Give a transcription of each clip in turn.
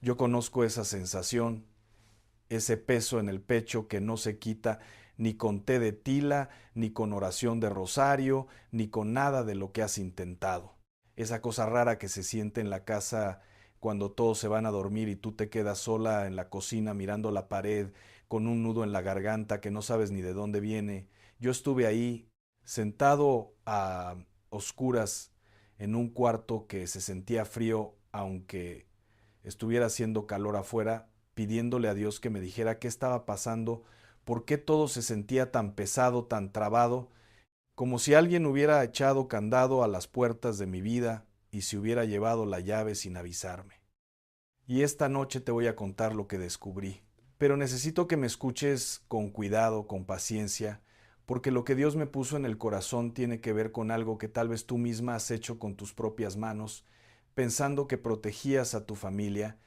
Yo conozco esa sensación, ese peso en el pecho que no se quita ni con té de tila, ni con oración de rosario, ni con nada de lo que has intentado. Esa cosa rara que se siente en la casa cuando todos se van a dormir y tú te quedas sola en la cocina mirando la pared con un nudo en la garganta que no sabes ni de dónde viene. Yo estuve ahí sentado a oscuras en un cuarto que se sentía frío aunque estuviera haciendo calor afuera, pidiéndole a Dios que me dijera qué estaba pasando, por qué todo se sentía tan pesado, tan trabado, como si alguien hubiera echado candado a las puertas de mi vida y se hubiera llevado la llave sin avisarme. Y esta noche te voy a contar lo que descubrí, pero necesito que me escuches con cuidado, con paciencia, porque lo que Dios me puso en el corazón tiene que ver con algo que tal vez tú misma has hecho con tus propias manos, pensando que protegías a tu familia,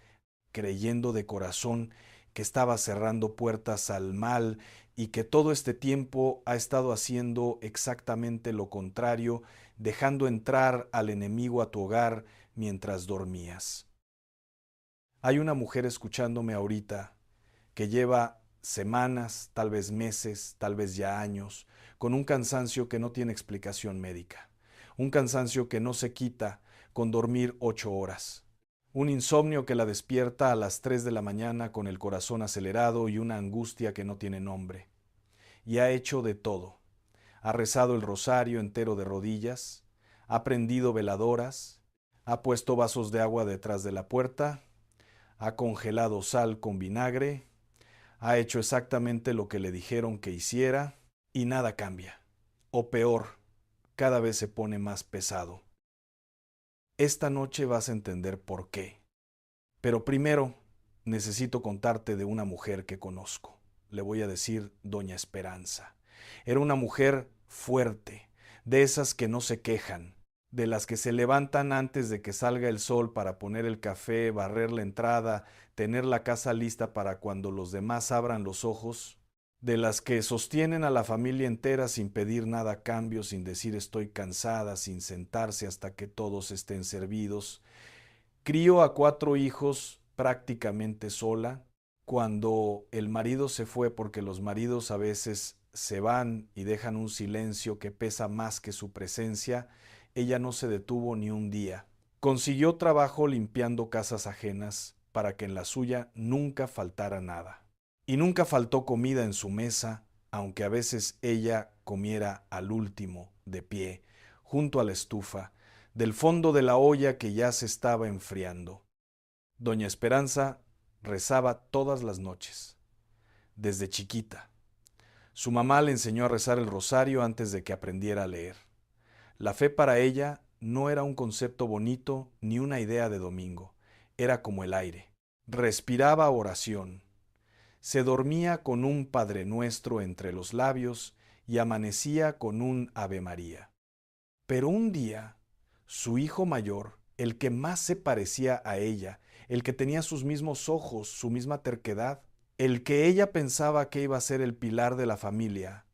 creyendo de corazón que estaba cerrando puertas al mal y que todo este tiempo ha estado haciendo exactamente lo contrario, dejando entrar al enemigo a tu hogar mientras dormías. Hay una mujer escuchándome ahorita que lleva semanas, tal vez meses, tal vez ya años, con un cansancio que no tiene explicación médica, un cansancio que no se quita con dormir 8 horas, un insomnio que la despierta a las 3 de la mañana con el corazón acelerado y una angustia que no tiene nombre. Y ha hecho de todo. Ha rezado el rosario entero de rodillas, ha prendido veladoras, ha puesto vasos de agua detrás de la puerta, ha congelado sal con vinagre, ha hecho exactamente lo que le dijeron que hiciera y nada cambia. O peor, cada vez se pone más pesado. Esta noche vas a entender por qué. Pero primero necesito contarte de una mujer que conozco. Le voy a decir Doña Esperanza. Era una mujer fuerte, de esas que no se quejan, de las que se levantan antes de que salga el sol para poner el café, barrer la entrada, tener la casa lista para cuando los demás abran los ojos, de las que sostienen a la familia entera sin pedir nada a cambio, sin decir estoy cansada, sin sentarse hasta que todos estén servidos. Crió a 4 hijos prácticamente sola. Cuando el marido se fue, porque los maridos a veces se van y dejan un silencio que pesa más que su presencia, ella no se detuvo ni un día. Consiguió trabajo limpiando casas ajenas para que en la suya nunca faltara nada. Y nunca faltó comida en su mesa, aunque a veces ella comiera al último, de pie, junto a la estufa, del fondo de la olla que ya se estaba enfriando. Doña Esperanza rezaba todas las noches, desde chiquita. Su mamá le enseñó a rezar el rosario antes de que aprendiera a leer. La fe para ella no era un concepto bonito ni una idea de domingo, era como el aire. Respiraba oración. Se dormía con un Padre Nuestro entre los labios y amanecía con un Ave María. Pero un día, su hijo mayor, el que más se parecía a ella, el que tenía sus mismos ojos, su misma terquedad, el que ella pensaba que iba a ser el pilar de la familia,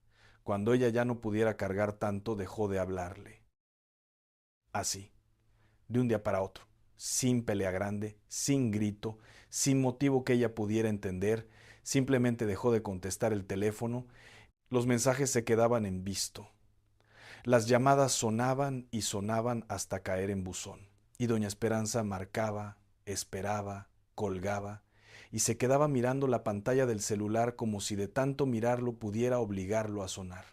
cuando ella ya no pudiera cargar tanto, dejó de hablarle. Así, de un día para otro, sin pelea grande, sin grito, sin motivo que ella pudiera entender, simplemente dejó de contestar el teléfono, los mensajes se quedaban en visto. Las llamadas sonaban y sonaban hasta caer en buzón, y doña Esperanza marcaba, esperaba, colgaba, y se quedaba mirando la pantalla del celular como si de tanto mirarlo pudiera obligarlo a sonar.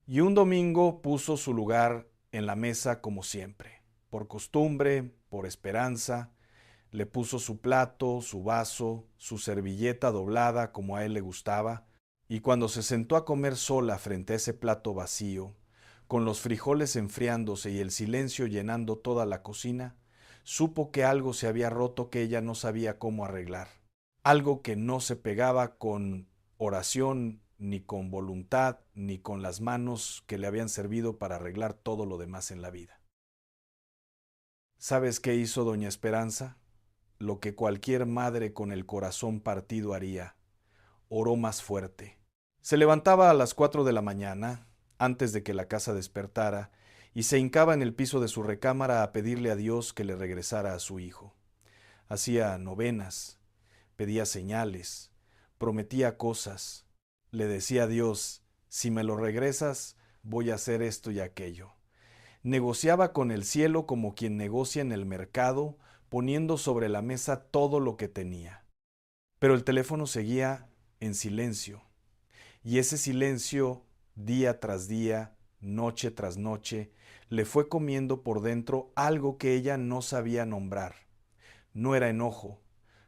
Y un domingo puso su lugar en la mesa como siempre, por costumbre, por esperanza, le puso su plato, su vaso, su servilleta doblada como a él le gustaba, y cuando se sentó a comer sola frente a ese plato vacío, con los frijoles enfriándose y el silencio llenando toda la cocina, supo que algo se había roto que ella no sabía cómo arreglar. Algo que no se pegaba con oración, ni con voluntad, ni con las manos que le habían servido para arreglar todo lo demás en la vida. ¿Sabes qué hizo doña Esperanza? Lo que cualquier madre con el corazón partido haría. Oró más fuerte. Se levantaba a las 4 de la mañana, antes de que la casa despertara, y se hincaba en el piso de su recámara a pedirle a Dios que le regresara a su hijo. Hacía novenas, pedía señales, prometía cosas. Le decía a Dios, si me lo regresas, voy a hacer esto y aquello. Negociaba con el cielo como quien negocia en el mercado, poniendo sobre la mesa todo lo que tenía. Pero el teléfono seguía en silencio, y ese silencio, día tras día, noche tras noche, le fue comiendo por dentro algo que ella no sabía nombrar. No era enojo,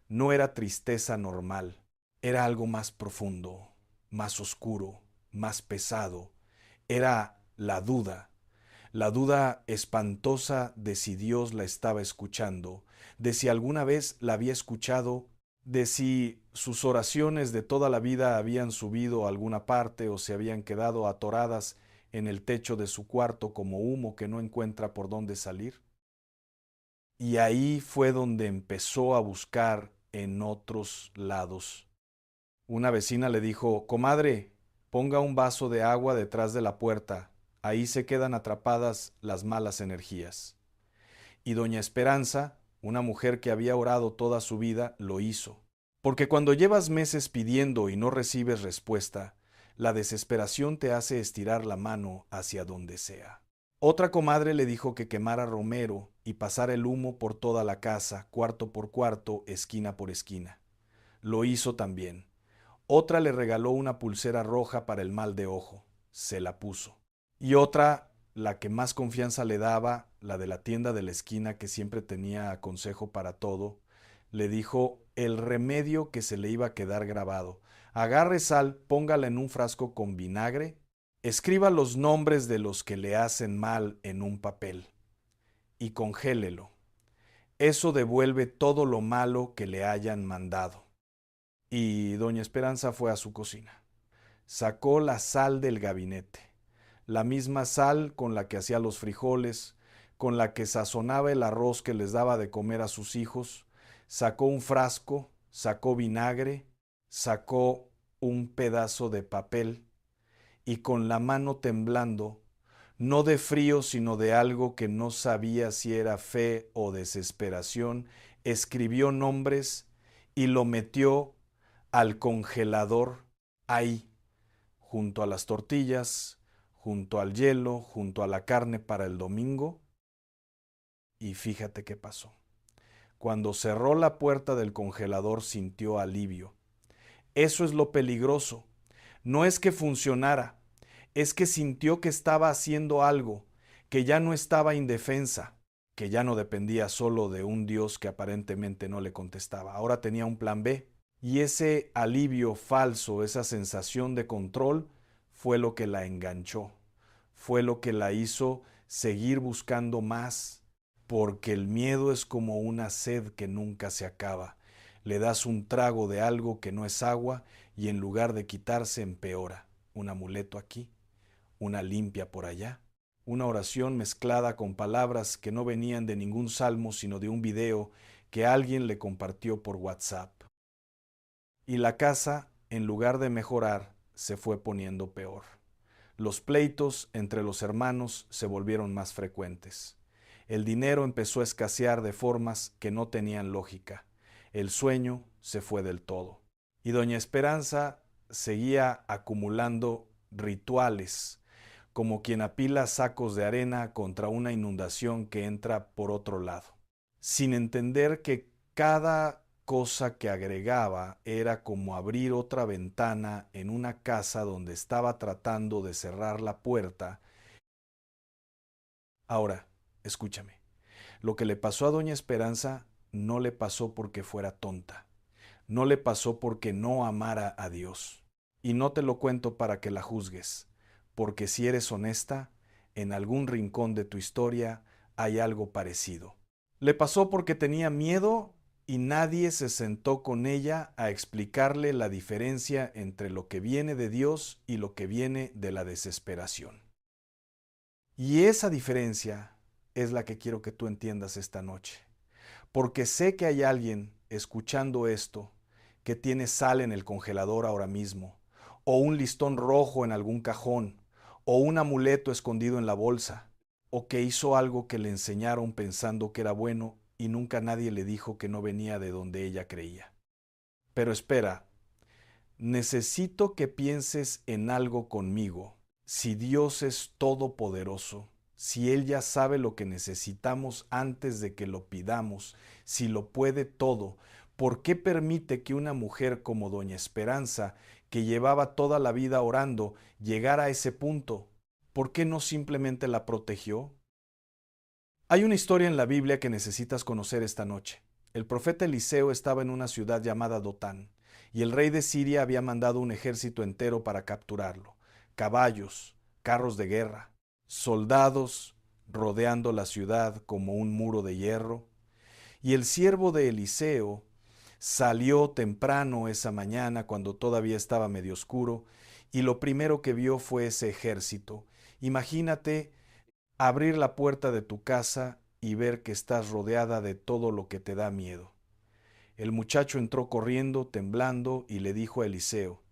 no era tristeza normal, era algo más profundo, más oscuro, más pesado. Era la duda espantosa de si Dios la estaba escuchando, de si alguna vez la había escuchado, de si sus oraciones de toda la vida habían subido a alguna parte o se habían quedado atoradas en el techo de su cuarto como humo que no encuentra por dónde salir. Y ahí fue donde empezó a buscar en otros lados. Una vecina le dijo, comadre, ponga un vaso de agua detrás de la puerta, ahí se quedan atrapadas las malas energías. Y doña Esperanza, una mujer que había orado toda su vida, lo hizo. Porque cuando llevas meses pidiendo y no recibes respuesta, la desesperación te hace estirar la mano hacia donde sea. Otra comadre le dijo que quemara romero y pasara el humo por toda la casa, cuarto por cuarto, esquina por esquina. Lo hizo también. Otra le regaló una pulsera roja para el mal de ojo. Se la puso. Y otra, la que más confianza le daba, la de la tienda de la esquina que siempre tenía consejo para todo, le dijo el remedio que se le iba a quedar grabado. Agarre sal, póngala en un frasco con vinagre, escriba los nombres de los que le hacen mal en un papel y congélelo. Eso devuelve todo lo malo que le hayan mandado. Y doña Esperanza fue a su cocina. Sacó la sal del gabinete, la misma sal con la que hacía los frijoles, con la que sazonaba el arroz que les daba de comer a sus hijos. Sacó un frasco, sacó vinagre, sacó un pedazo de papel y con la mano temblando, no de frío sino de algo que no sabía si era fe o desesperación, escribió nombres y lo metió al congelador ahí, junto a las tortillas, junto al hielo, junto a la carne para el domingo. Y fíjate qué pasó. Cuando cerró la puerta del congelador sintió alivio. Eso es lo peligroso. No es que funcionara, es que sintió que estaba haciendo algo, que ya no estaba indefensa, que ya no dependía solo de un Dios que aparentemente no le contestaba. Ahora tenía un plan B. Y ese alivio falso, esa sensación de control, fue lo que la enganchó, fue lo que la hizo seguir buscando más, porque el miedo es como una sed que nunca se acaba. Le das un trago de algo que no es agua y en lugar de quitarse empeora. Un amuleto aquí, una limpia por allá, una oración mezclada con palabras que no venían de ningún salmo sino de un video que alguien le compartió por WhatsApp. Y la casa, en lugar de mejorar, se fue poniendo peor. Los pleitos entre los hermanos se volvieron más frecuentes. El dinero empezó a escasear de formas que no tenían lógica. El sueño se fue del todo. Y doña Esperanza seguía acumulando rituales, como quien apila sacos de arena contra una inundación que entra por otro lado, sin entender que cada cosa que agregaba era como abrir otra ventana en una casa donde estaba tratando de cerrar la puerta. Ahora, escúchame, lo que le pasó a doña Esperanza no le pasó porque fuera tonta, no le pasó porque no amara a Dios. Y no te lo cuento para que la juzgues, porque si eres honesta, en algún rincón de tu historia hay algo parecido. Le pasó porque tenía miedo y nadie se sentó con ella a explicarle la diferencia entre lo que viene de Dios y lo que viene de la desesperación. Y esa diferencia es la que quiero que tú entiendas esta noche, porque sé que hay alguien escuchando esto que tiene sal en el congelador ahora mismo, o un listón rojo en algún cajón, o un amuleto escondido en la bolsa, o que hizo algo que le enseñaron pensando que era bueno y nunca nadie le dijo que no venía de donde ella creía. Pero espera, necesito que pienses en algo conmigo. Si Dios es todopoderoso, si Él ya sabe lo que necesitamos antes de que lo pidamos, si lo puede todo, ¿por qué permite que una mujer como Doña Esperanza, que llevaba toda la vida orando, llegara a ese punto? ¿Por qué no simplemente la protegió? Hay una historia en la Biblia que necesitas conocer esta noche. El profeta Eliseo estaba en una ciudad llamada Dotán, y el rey de Siria había mandado un ejército entero para capturarlo. Caballos, carros de guerra, soldados rodeando la ciudad como un muro de hierro. Y el siervo de Eliseo salió temprano esa mañana cuando todavía estaba medio oscuro, y lo primero que vio fue ese ejército. Imagínate abrir la puerta de tu casa y ver que estás rodeada de todo lo que te da miedo. El muchacho entró corriendo, temblando, y le dijo a Eliseo: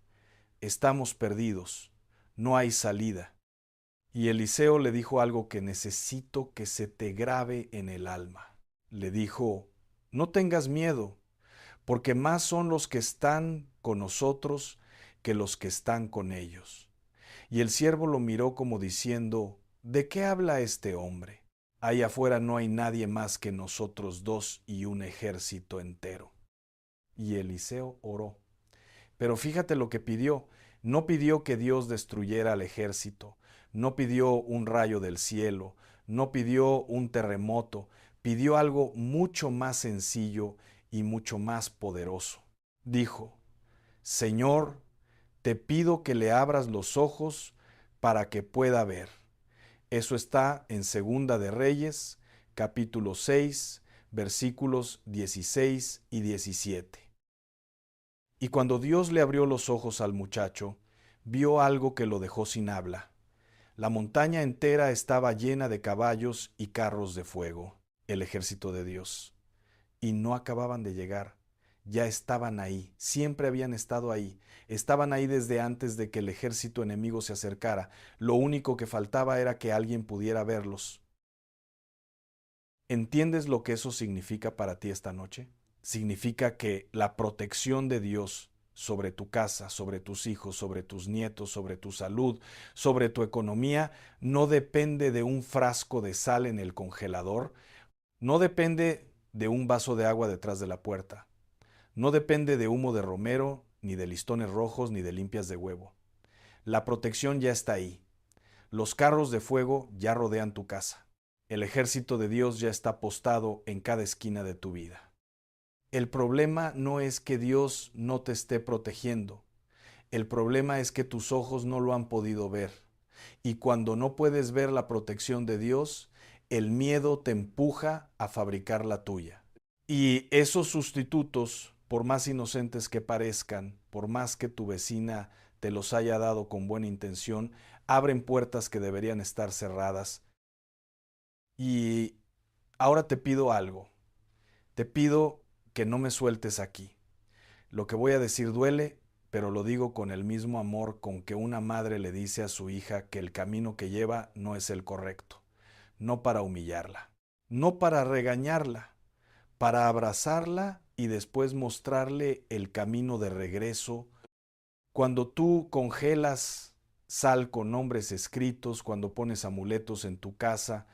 estamos perdidos, no hay salida. Y Eliseo le dijo algo que necesito que se te grabe en el alma. Le dijo: no tengas miedo, porque más son los que están con nosotros que los que están con ellos. Y el siervo lo miró como diciendo: ¿de qué habla este hombre? Ahí afuera no hay nadie más que nosotros dos y un ejército entero. Y Eliseo oró. Pero fíjate lo que pidió. No pidió que Dios destruyera al ejército, no pidió un rayo del cielo, no pidió un terremoto, pidió algo mucho más sencillo y mucho más poderoso. Dijo: Señor, te pido que le abras los ojos para que pueda ver. Eso está en Segunda de Reyes, capítulo 6, versículos 16 y 17. Y cuando Dios le abrió los ojos al muchacho, vio algo que lo dejó sin habla. La montaña entera estaba llena de caballos y carros de fuego, el ejército de Dios. Y no acababan de llegar. Ya estaban ahí, siempre habían estado ahí. Estaban ahí desde antes de que el ejército enemigo se acercara. Lo único que faltaba era que alguien pudiera verlos. ¿Entiendes lo que eso significa para ti esta noche? Significa que la protección de Dios sobre tu casa, sobre tus hijos, sobre tus nietos, sobre tu salud, sobre tu economía, no depende de un frasco de sal en el congelador, no depende de un vaso de agua detrás de la puerta, no depende de humo de romero, ni de listones rojos, ni de limpias de huevo. La protección ya está ahí. Los carros de fuego ya rodean tu casa. El ejército de Dios ya está postado en cada esquina de tu vida. El problema no es que Dios no te esté protegiendo. El problema es que tus ojos no lo han podido ver. Y cuando no puedes ver la protección de Dios, el miedo te empuja a fabricar la tuya. Y esos sustitutos, por más inocentes que parezcan, por más que tu vecina te los haya dado con buena intención, abren puertas que deberían estar cerradas. Y ahora te pido algo. Te pido que no me sueltes aquí. Lo que voy a decir duele, pero lo digo con el mismo amor con que una madre le dice a su hija que el camino que lleva no es el correcto. No para humillarla, no para regañarla, para abrazarla y después mostrarle el camino de regreso. Cuando tú congelas sal con nombres escritos, cuando pones amuletos en tu casa,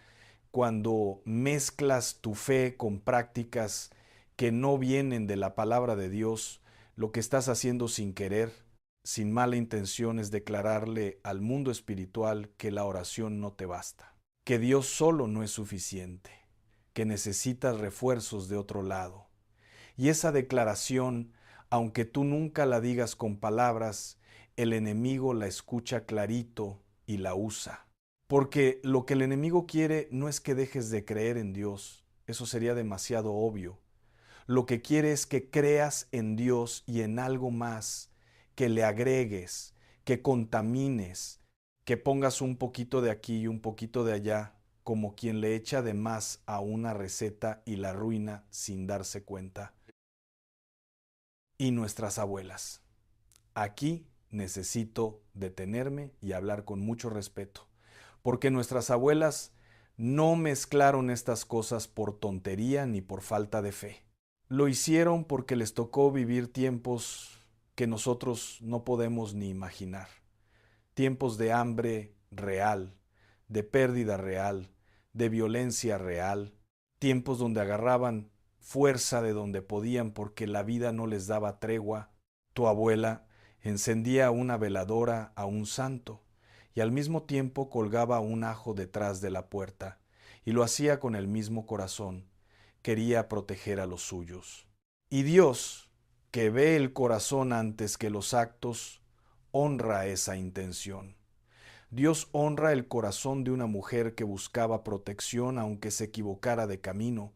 cuando mezclas tu fe con prácticas que no vienen de la palabra de Dios, lo que estás haciendo sin querer, sin mala intención, es declararle al mundo espiritual que la oración no te basta, que Dios solo no es suficiente, que necesitas refuerzos de otro lado. Y esa declaración, aunque tú nunca la digas con palabras, el enemigo la escucha clarito y la usa. Porque lo que el enemigo quiere no es que dejes de creer en Dios, eso sería demasiado obvio. Lo que quiere es que creas en Dios y en algo más, que le agregues, que contamines, que pongas un poquito de aquí y un poquito de allá, como quien le echa de más a una receta y la arruina sin darse cuenta. Y nuestras abuelas. Aquí necesito detenerme y hablar con mucho respeto, porque nuestras abuelas No mezclaron estas cosas por tontería ni por falta de fe. Lo hicieron porque les tocó vivir tiempos que nosotros no podemos ni imaginar. Tiempos de hambre real, de pérdida real, de violencia real. Tiempos donde agarraban fuerza de donde podían porque la vida no les daba tregua. Tu abuela encendía una veladora a un santo y al mismo tiempo colgaba un ajo detrás de la puerta, y lo hacía con el mismo corazón. Quería proteger a los suyos. Y Dios, que ve el corazón antes que los actos, honra esa intención. Dios honra el corazón de una mujer que buscaba protección aunque se equivocara de camino.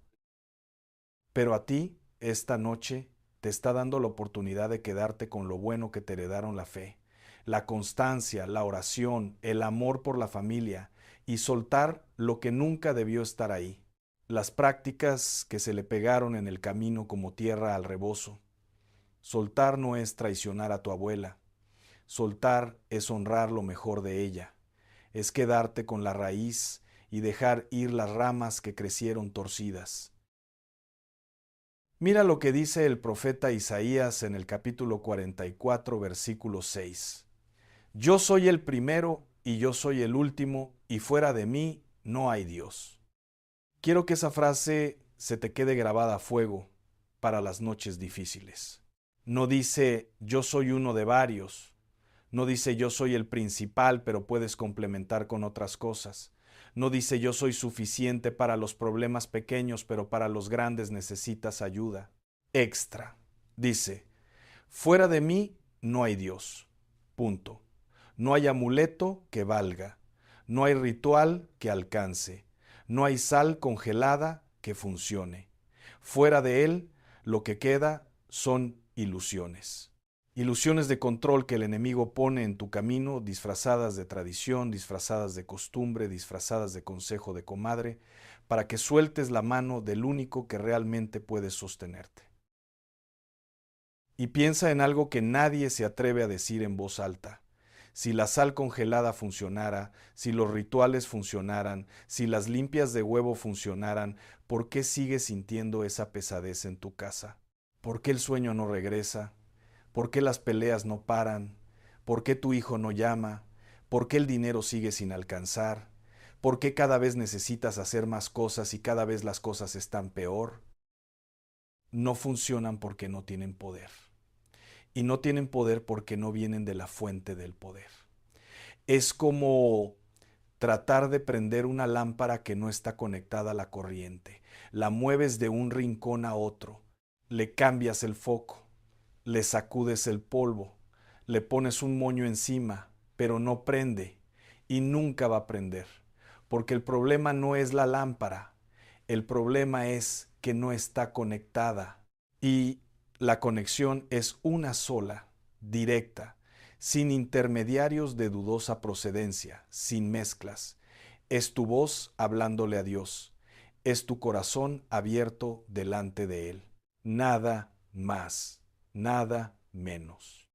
Pero a ti, esta noche, te está dando la oportunidad de quedarte con lo bueno que te heredaron la fe, la constancia, la oración, el amor por la familia, y soltar lo que nunca debió estar ahí, las prácticas que se le pegaron en el camino como tierra al rebozo. Soltar no es traicionar a tu abuela, soltar es honrar lo mejor de ella, es quedarte con la raíz y dejar ir las ramas que crecieron torcidas. Mira lo que dice el profeta Isaías en el capítulo 44, versículo 6. Yo soy el primero y yo soy el último, y fuera de mí no hay Dios. Quiero que esa frase se te quede grabada a fuego para las noches difíciles. No dice yo soy uno de varios, no dice yo soy el principal, pero puedes complementar con otras cosas. No dice yo soy suficiente para los problemas pequeños, pero para los grandes necesitas ayuda extra. Dice, fuera de mí no hay Dios. Punto. No hay amuleto que valga. No hay ritual que alcance. No hay sal congelada que funcione. Fuera de él, lo que queda son ilusiones. Ilusiones de control que el enemigo pone en tu camino, disfrazadas de tradición, disfrazadas de costumbre, disfrazadas de consejo de comadre, para que sueltes la mano del único que realmente puede sostenerte. Y piensa en algo que nadie se atreve a decir en voz alta. Si la sal congelada funcionara, si los rituales funcionaran, si las limpias de huevo funcionaran, ¿por qué sigues sintiendo esa pesadez en tu casa? ¿Por qué el sueño no regresa? ¿Por qué las peleas no paran? ¿Por qué tu hijo no llama? ¿Por qué el dinero sigue sin alcanzar? ¿Por qué cada vez necesitas hacer más cosas y cada vez las cosas están peor? No funcionan porque no tienen poder. Y no tienen poder porque no vienen de la fuente del poder. Es como tratar de prender una lámpara que no está conectada a la corriente. La mueves de un rincón a otro, le cambias el foco, le sacudes el polvo, le pones un moño encima, pero no prende y nunca va a prender. Porque el problema no es la lámpara, el problema es que no está conectada. Y la conexión es una sola, directa, sin intermediarios de dudosa procedencia, sin mezclas. Es tu voz hablándole a Dios, es tu corazón abierto delante de Él. Nada más, nada menos.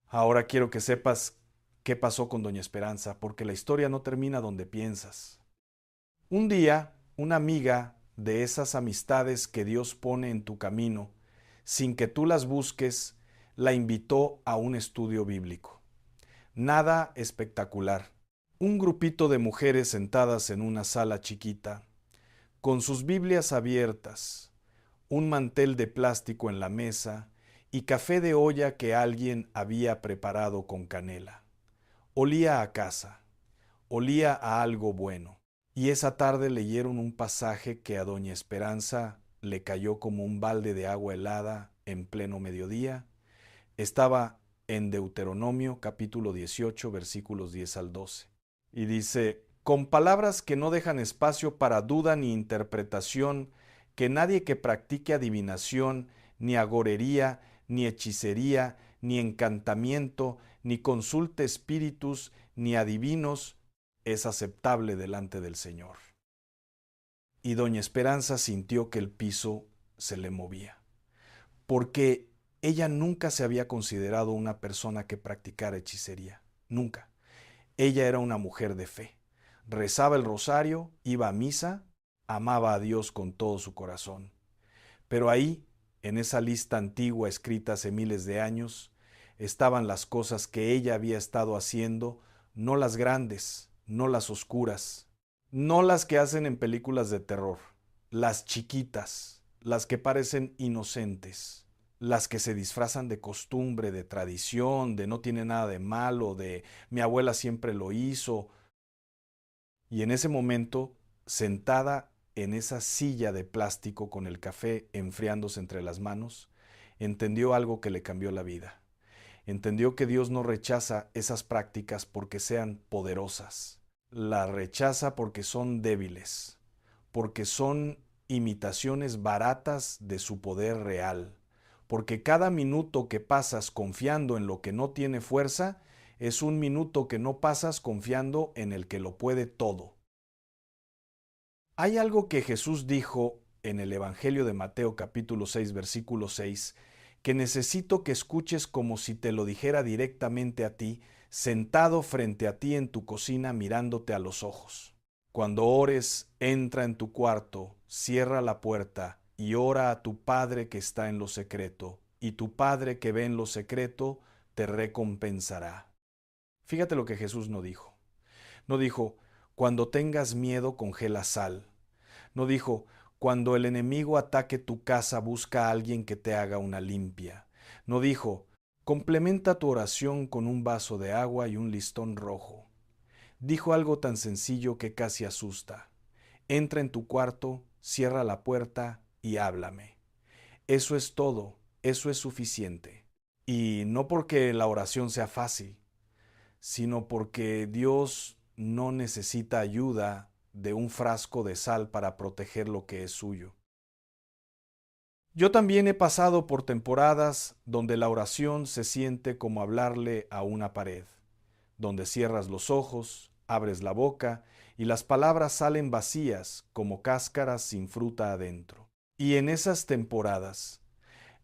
Ahora quiero que sepas qué pasó con Doña Esperanza, porque la historia no termina donde piensas. Un día, una amiga de esas amistades que Dios pone en tu camino, sin que tú las busques, la invitó a un estudio bíblico. Nada espectacular. Un grupito de mujeres sentadas en una sala chiquita, con sus Biblias abiertas, un mantel de plástico en la mesa y café de olla que alguien había preparado con canela. Olía a casa, olía a algo bueno. Y esa tarde leyeron un pasaje que a Doña Esperanza le cayó como un balde de agua helada en pleno mediodía. Estaba en Deuteronomio capítulo 18 versículos 10 al 12. Y dice, con palabras que no dejan espacio para duda ni interpretación, que nadie que practique adivinación, ni agorería, ni hechicería, ni encantamiento, ni consulte espíritus, ni adivinos, es aceptable delante del Señor. Y doña Esperanza sintió que el piso se le movía, porque ella nunca se había considerado una persona que practicara hechicería, nunca. Ella era una mujer de fe. rezaba el rosario, iba a misa, amaba a Dios con todo su corazón. Pero ahí, en esa lista antigua escrita hace miles de años, estaban las cosas que ella había estado haciendo, no las grandes, no las oscuras, no las que hacen en películas de terror, las chiquitas, las que parecen inocentes, las que se disfrazan de costumbre, de tradición, de no tiene nada de malo, de mi abuela siempre lo hizo. Y en ese momento, sentada en esa silla de plástico con el café enfriándose entre las manos, entendió algo que le cambió la vida. Entendió que Dios no rechaza esas prácticas porque sean poderosas. Las rechaza porque son débiles, porque son imitaciones baratas de su poder real, porque cada minuto que pasas confiando en lo que no tiene fuerza es un minuto que no pasas confiando en el que lo puede todo. Hay algo que Jesús dijo en el Evangelio de Mateo capítulo 6 versículo 6 que necesito que escuches como si te lo dijera directamente a ti, sentado frente a ti en tu cocina mirándote a los ojos. Cuando ores, entra en tu cuarto, cierra la puerta y ora a tu Padre que está en lo secreto, y tu Padre que ve en lo secreto te recompensará. Fíjate lo que Jesús no dijo. No dijo, cuando tengas miedo congela sal. No dijo, cuando el enemigo ataque tu casa busca a alguien que te haga una limpia. No dijo, complementa tu oración con un vaso de agua y un listón rojo. Dijo algo tan sencillo que casi asusta. Entra en tu cuarto, cierra la puerta y háblame. Eso es todo, eso es suficiente. Y no porque la oración sea fácil, sino porque Dios no necesita ayuda de un frasco de sal para proteger lo que es suyo. Yo también he pasado por temporadas donde la oración se siente como hablarle a una pared, donde cierras los ojos, abres la boca y las palabras salen vacías como cáscaras sin fruta adentro. Y en esas temporadas,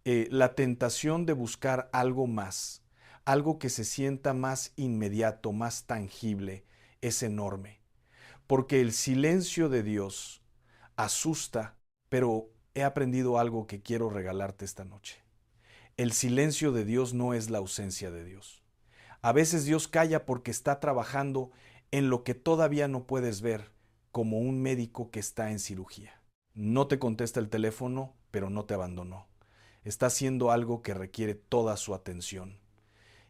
la tentación de buscar algo más, algo que se sienta más inmediato, más tangible, es enorme. Porque el silencio de Dios asusta, pero he aprendido algo que quiero regalarte esta noche. El silencio de Dios no es la ausencia de Dios. A veces Dios calla porque está trabajando en lo que todavía no puedes ver, como un médico que está en cirugía. No te contesta el teléfono, pero no te abandonó. Está haciendo algo que requiere toda su atención.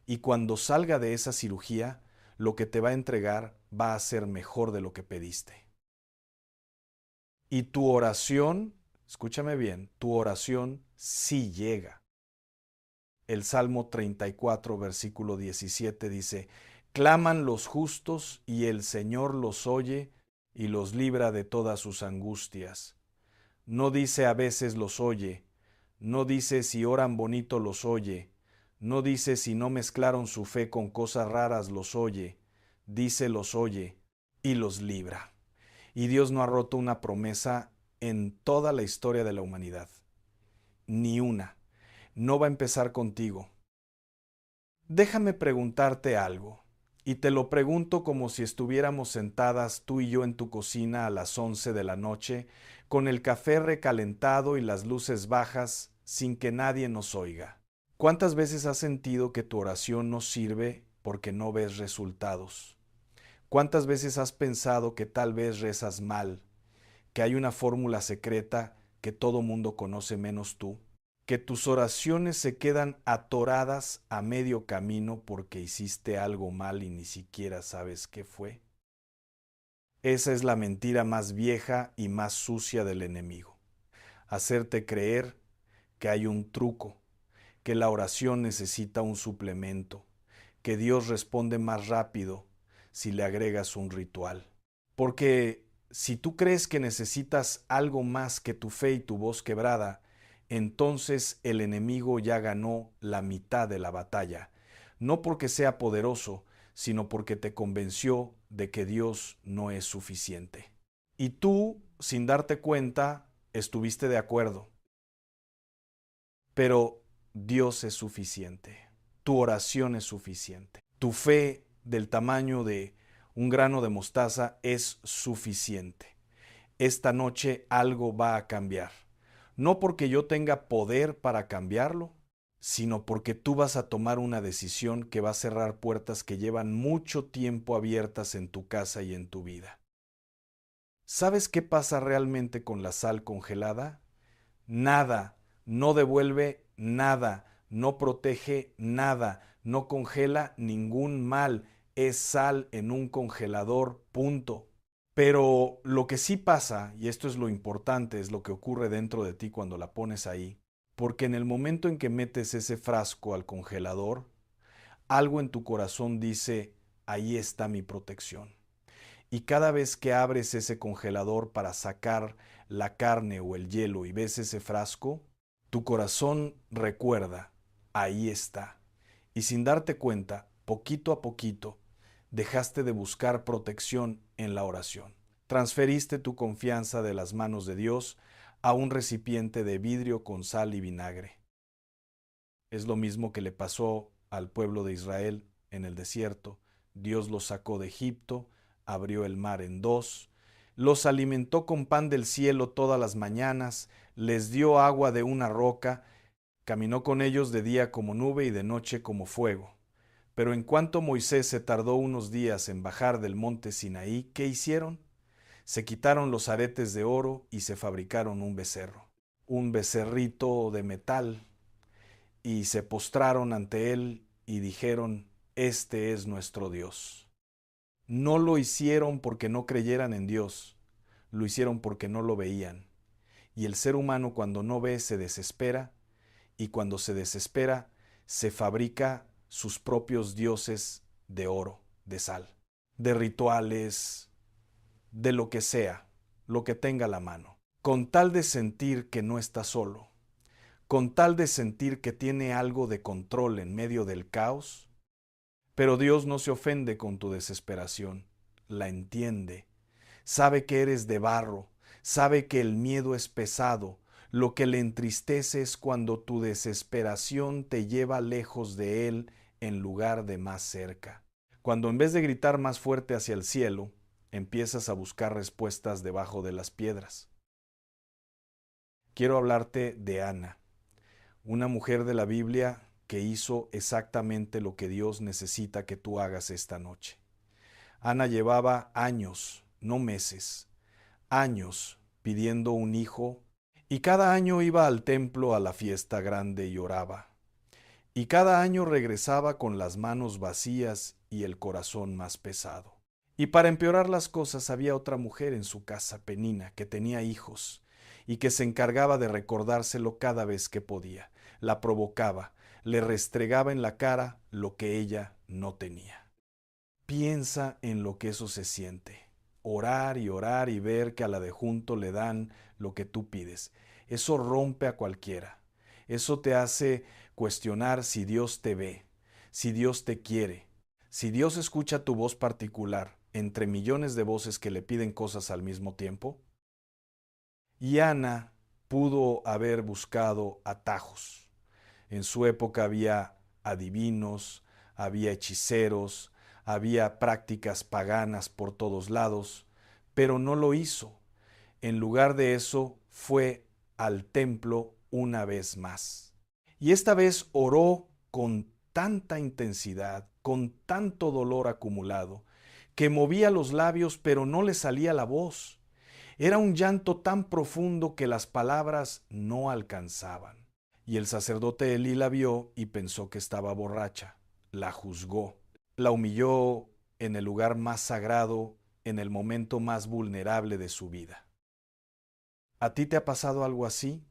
Y cuando salga de esa cirugía, lo que te va a entregar va a ser mejor de lo que pediste. Y tu oración, escúchame bien, tu oración sí llega. El Salmo 34, versículo 17 dice, claman los justos y el Señor los oye y los libra de todas sus angustias. No dice a veces los oye, no dice si oran bonito los oye, no dice si no mezclaron su fe con cosas raras los oye, dice los oye y los libra. Y Dios no ha roto una promesa en toda la historia de la humanidad. Ni una. No va a empezar contigo. Déjame preguntarte algo. Y te lo pregunto como si estuviéramos sentadas tú y yo en tu cocina a las 11 de la noche, con el café recalentado y las luces bajas, sin que nadie nos oiga. ¿Cuántas veces has sentido que tu oración no sirve porque no ves resultados? ¿Cuántas veces has pensado que tal vez rezas mal, que hay una fórmula secreta que todo mundo conoce menos tú? Que tus oraciones se quedan atoradas a medio camino porque hiciste algo mal y ni siquiera sabes qué fue. Esa es la mentira más vieja y más sucia del enemigo. Hacerte creer que hay un truco, que la oración necesita un suplemento, que Dios responde más rápido si le agregas un ritual. Porque si tú crees que necesitas algo más que tu fe y tu voz quebrada, entonces el enemigo ya ganó la mitad de la batalla, no porque sea poderoso, sino porque te convenció de que Dios no es suficiente. Y tú, sin darte cuenta, estuviste de acuerdo. Pero Dios es suficiente. Tu oración es suficiente. Tu fe del tamaño de Un grano de mostaza es suficiente. Esta noche algo va a cambiar. No porque yo tenga poder para cambiarlo, sino porque tú vas a tomar una decisión que va a cerrar puertas que llevan mucho tiempo abiertas en tu casa y en tu vida. ¿Sabes qué pasa realmente con la sal congelada? Nada, no devuelve nada, no protege nada, no congela ningún mal, es sal en un congelador, punto. Pero lo que sí pasa, y esto es lo importante, es lo que ocurre dentro de ti cuando la pones ahí, porque en el momento en que metes ese frasco al congelador, algo en tu corazón dice, ahí está mi protección. Y cada vez que abres ese congelador para sacar la carne o el hielo y ves ese frasco, tu corazón recuerda, ahí está. Y sin darte cuenta, poquito a poquito, dejaste de buscar protección en la oración. Transferiste tu confianza de las manos de Dios a un recipiente de vidrio con sal y vinagre. Es lo mismo que le pasó al pueblo de Israel en el desierto. Dios los sacó de Egipto, abrió el mar en dos, los alimentó con pan del cielo todas las mañanas, les dio agua de una roca, caminó con ellos de día como nube y de noche como fuego. Pero en cuanto Moisés se tardó unos días en bajar del monte Sinaí, ¿qué hicieron? Se quitaron los aretes de oro y se fabricaron un becerro, un becerrito de metal, y se postraron ante él y dijeron, este es nuestro Dios. No lo hicieron porque no creyeran en Dios, lo hicieron porque no lo veían. Y el ser humano cuando no ve se desespera, y cuando se desespera se fabrica sus propios dioses de oro, de sal, de rituales, de lo que sea, lo que tenga a la mano, con tal de sentir que no está solo, con tal de sentir que tiene algo de control en medio del caos. Pero Dios no se ofende con tu desesperación, la entiende, sabe que eres de barro, sabe que el miedo es pesado, lo que le entristece es cuando tu desesperación te lleva lejos de Él en lugar de más cerca. Cuando en vez de gritar más fuerte hacia el cielo, empiezas a buscar respuestas debajo de las piedras. Quiero hablarte de Ana, una mujer de la Biblia que hizo exactamente lo que Dios necesita que tú hagas esta noche. Ana llevaba años, no meses, años pidiendo un hijo, y cada año iba al templo a la fiesta grande y oraba. Y cada año regresaba con las manos vacías y el corazón más pesado. Y para empeorar las cosas había otra mujer en su casa, Penina, que tenía hijos, y que se encargaba de recordárselo cada vez que podía. La provocaba, le restregaba en la cara lo que ella no tenía. Piensa en lo que eso se siente. Orar y ver que a la de junto le dan lo que tú pides. Eso rompe a cualquiera. Eso te hace cuestionar si Dios te ve, si Dios te quiere, si Dios escucha tu voz particular entre millones de voces que le piden cosas al mismo tiempo. Y Ana pudo haber buscado atajos. En su época había adivinos, había hechiceros, había prácticas paganas por todos lados, pero no lo hizo. En lugar de eso, fue al templo una vez más. Y esta vez oró con tanta intensidad, con tanto dolor acumulado, que movía los labios pero no le salía la voz. Era un llanto tan profundo que las palabras no alcanzaban. Y el sacerdote Elí la vio y pensó que estaba borracha. La juzgó. La humilló en el lugar más sagrado, en el momento más vulnerable de su vida. ¿A ti te ha pasado algo así?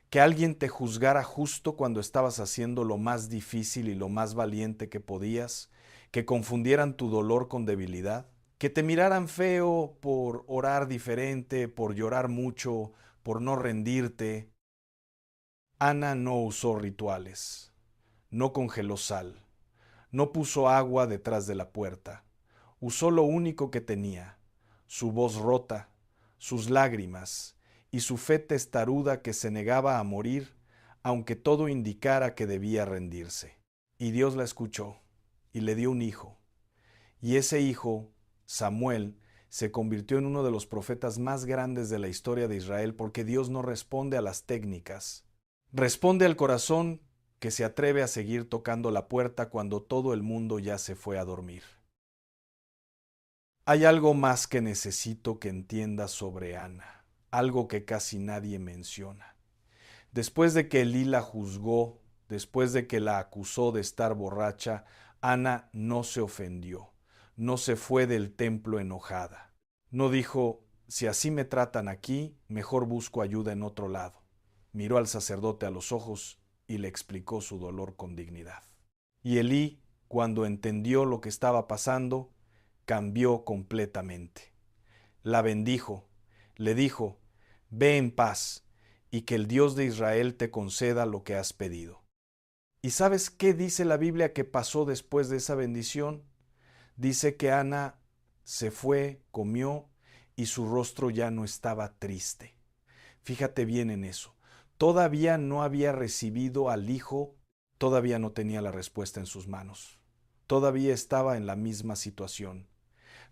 ¿Que alguien te juzgara justo cuando estabas haciendo lo más difícil y lo más valiente que podías? ¿Que confundieran tu dolor con debilidad? ¿Que te miraran feo por orar diferente, por llorar mucho, por no rendirte? Ana no usó rituales, no congeló sal, no puso agua detrás de la puerta. Usó lo único que tenía, su voz rota, sus lágrimas y su fe testaruda que se negaba a morir, aunque todo indicara que debía rendirse. Y Dios la escuchó y le dio un hijo. Y ese hijo Samuel, se convirtió en uno de los profetas más grandes de la historia de Israel porque Dios no responde a las técnicas. Responde al corazón que se atreve a seguir tocando la puerta cuando todo el mundo ya se fue a dormir. Hay algo más que necesito que entiendas sobre Ana, algo que casi nadie menciona. Después de que Elí la juzgó, después de que la acusó de estar borracha, Ana no se ofendió, no se fue del templo enojada. No dijo, si así me tratan aquí, mejor busco ayuda en otro lado. Miró al sacerdote a los ojos y le explicó su dolor con dignidad. Y Elí, cuando entendió lo que estaba pasando, cambió completamente. La bendijo, le dijo, ve en paz, y que el Dios de Israel te conceda lo que has pedido. ¿Y sabes qué dice la Biblia que pasó después de esa bendición? Dice que Ana se fue, comió, y su rostro ya no estaba triste. Fíjate bien en eso. Todavía no había recibido al hijo, todavía no tenía la respuesta en sus manos. Todavía estaba en la misma situación.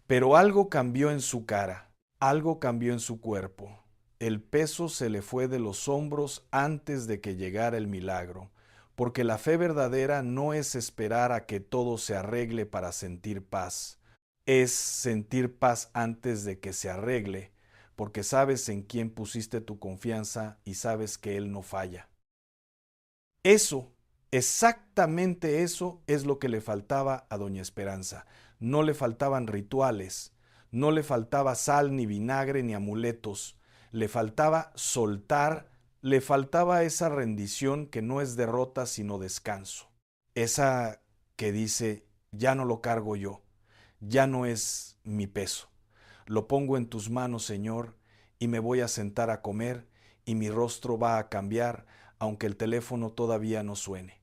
Pero algo cambió en su cara, algo cambió en su cuerpo. El peso se le fue de los hombros antes de que llegara el milagro, porque la fe verdadera no es esperar a que todo se arregle para sentir paz, es sentir paz antes de que se arregle, porque sabes en quién pusiste tu confianza y sabes que Él no falla. Eso, exactamente eso es lo que le faltaba a doña Esperanza. No le faltaban rituales, no le faltaba sal ni vinagre ni amuletos, le faltaba soltar, le faltaba esa rendición que no es derrota sino descanso. Esa que dice, ya no lo cargo yo, ya no es mi peso. Lo pongo en tus manos, Señor, y me voy a sentar a comer, y mi rostro va a cambiar, aunque el teléfono todavía no suene.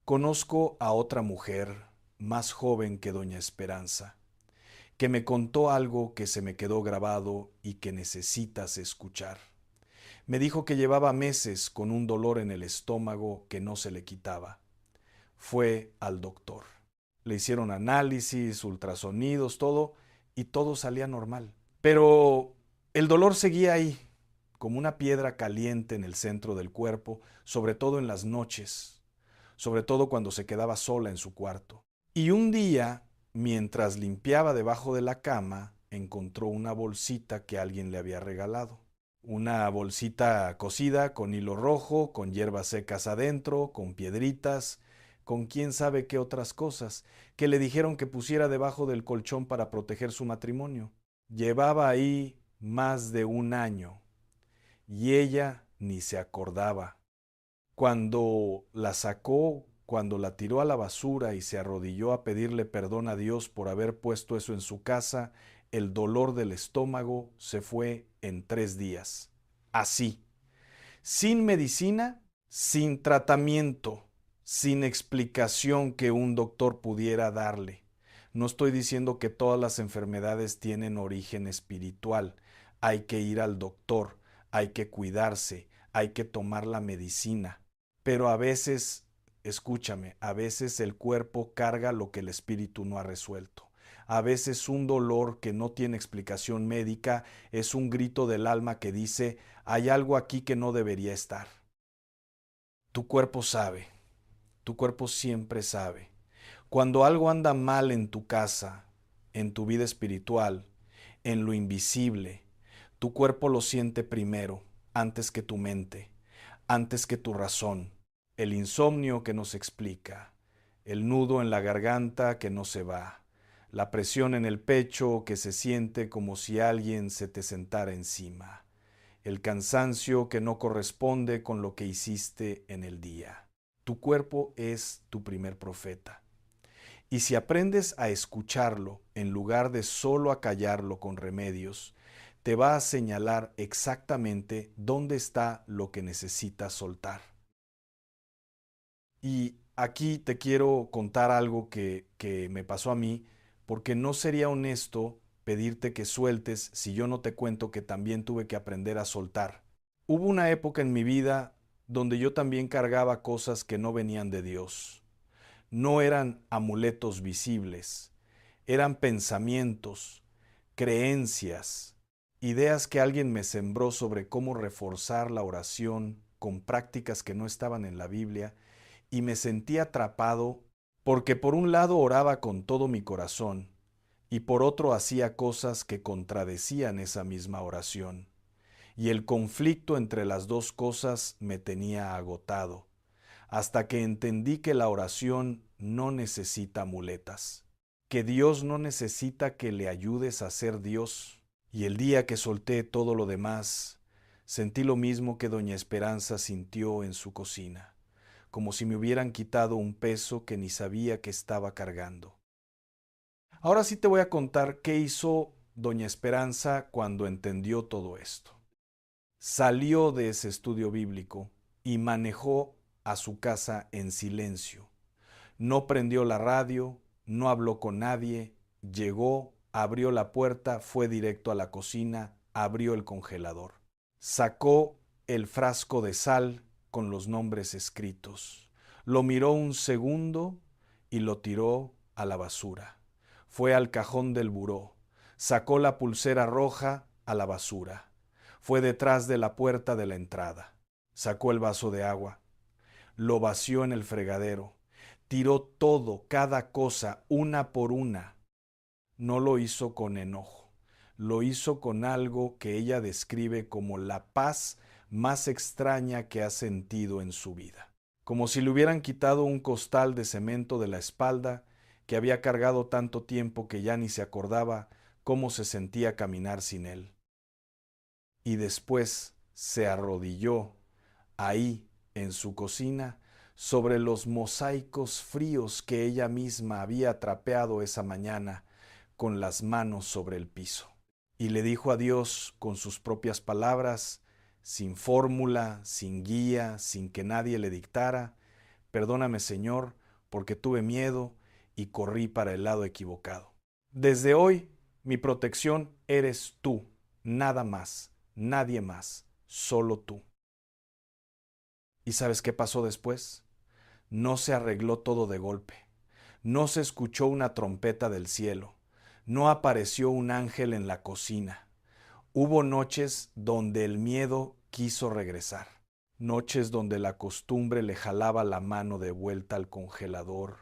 Conozco a otra mujer, más joven que doña Esperanza, que me contó algo que se me quedó grabado y que necesitas escuchar. Me dijo que llevaba meses con un dolor en el estómago que no se le quitaba. Fue al doctor. Le hicieron análisis, ultrasonidos, todo, y todo salía normal. Pero el dolor seguía ahí, como una piedra caliente en el centro del cuerpo, sobre todo en las noches, sobre todo cuando se quedaba sola en su cuarto. Y un día, mientras limpiaba debajo de la cama, encontró una bolsita que alguien le había regalado. Una bolsita cosida con hilo rojo, con hierbas secas adentro, con piedritas, con quién sabe qué otras cosas, que le dijeron que pusiera debajo del colchón para proteger su matrimonio. Llevaba ahí más de un año y ella ni se acordaba. Cuando la sacó, cuando la tiró a la basura y se arrodilló a pedirle perdón a Dios por haber puesto eso en su casa, el dolor del estómago se fue en 3 días. Así, sin medicina, sin tratamiento, sin explicación que un doctor pudiera darle. No estoy diciendo que todas las enfermedades tienen origen espiritual. Hay que ir al doctor, hay que cuidarse, hay que tomar la medicina. Pero a veces, escúchame, a veces el cuerpo carga lo que el espíritu no ha resuelto. A veces un dolor que no tiene explicación médica es un grito del alma que dice, hay algo aquí que no debería estar. Tu cuerpo sabe, tu cuerpo siempre sabe. Cuando algo anda mal en tu casa, en tu vida espiritual, en lo invisible, tu cuerpo lo siente primero, antes que tu mente, antes que tu razón. El insomnio que no se explica, el nudo en la garganta que no se va, la presión en el pecho que se siente como si alguien se te sentara encima, el cansancio que no corresponde con lo que hiciste en el día. Tu cuerpo es tu primer profeta. Y si aprendes a escucharlo en lugar de solo acallarlo con remedios, te va a señalar exactamente dónde está lo que necesitas soltar. Y aquí te quiero contar algo que me pasó a mí, porque no sería honesto pedirte que sueltes si yo no te cuento que también tuve que aprender a soltar. Hubo una época en mi vida donde yo también cargaba cosas que no venían de Dios. No eran amuletos visibles, Eran pensamientos, creencias, ideas que alguien me sembró sobre cómo reforzar la oración con prácticas que no estaban en la Biblia, y me sentí atrapado porque por un lado oraba con todo mi corazón y por otro hacía cosas que contradecían esa misma oración. Y el conflicto entre las dos cosas me tenía agotado, hasta que entendí que la oración no necesita muletas, que Dios no necesita que le ayudes a ser Dios. Y el día que solté todo lo demás, sentí lo mismo que doña Esperanza sintió en su cocina, como si me hubieran quitado un peso que ni sabía que estaba cargando. Ahora sí te voy a contar qué hizo doña Esperanza cuando entendió todo esto. Salió de ese estudio bíblico y manejó a su casa en silencio. No prendió la radio, no habló con nadie, llegó, abrió la puerta, fue directo a la cocina, abrió el congelador. Sacó el frasco de sal con los nombres escritos. Lo miró un segundo y lo tiró a la basura. Fue al cajón del buró. Sacó la pulsera roja a la basura. Fue detrás de la puerta de la entrada. Sacó el vaso de agua. Lo vació en el fregadero. Tiró todo, cada cosa, una por una. No lo hizo con enojo. Lo hizo con algo que ella describe como la paz más extraña que ha sentido en su vida. Como si le hubieran quitado un costal de cemento de la espalda que había cargado tanto tiempo que ya ni se acordaba cómo se sentía caminar sin él. Y después se arrodilló ahí en su cocina sobre los mosaicos fríos que ella misma había trapeado esa mañana con las manos sobre el piso. Y le dijo a Dios con sus propias palabras, sin fórmula, sin guía, sin que nadie le dictara: perdóname, Señor, porque tuve miedo y corrí para el lado equivocado. Desde hoy, mi protección eres tú, nada más, nadie más, solo tú. ¿Y sabes qué pasó después? No se arregló todo de golpe. No se escuchó una trompeta del cielo. No apareció un ángel en la cocina. Hubo noches donde el miedo quiso regresar. Noches donde la costumbre le jalaba la mano de vuelta al congelador.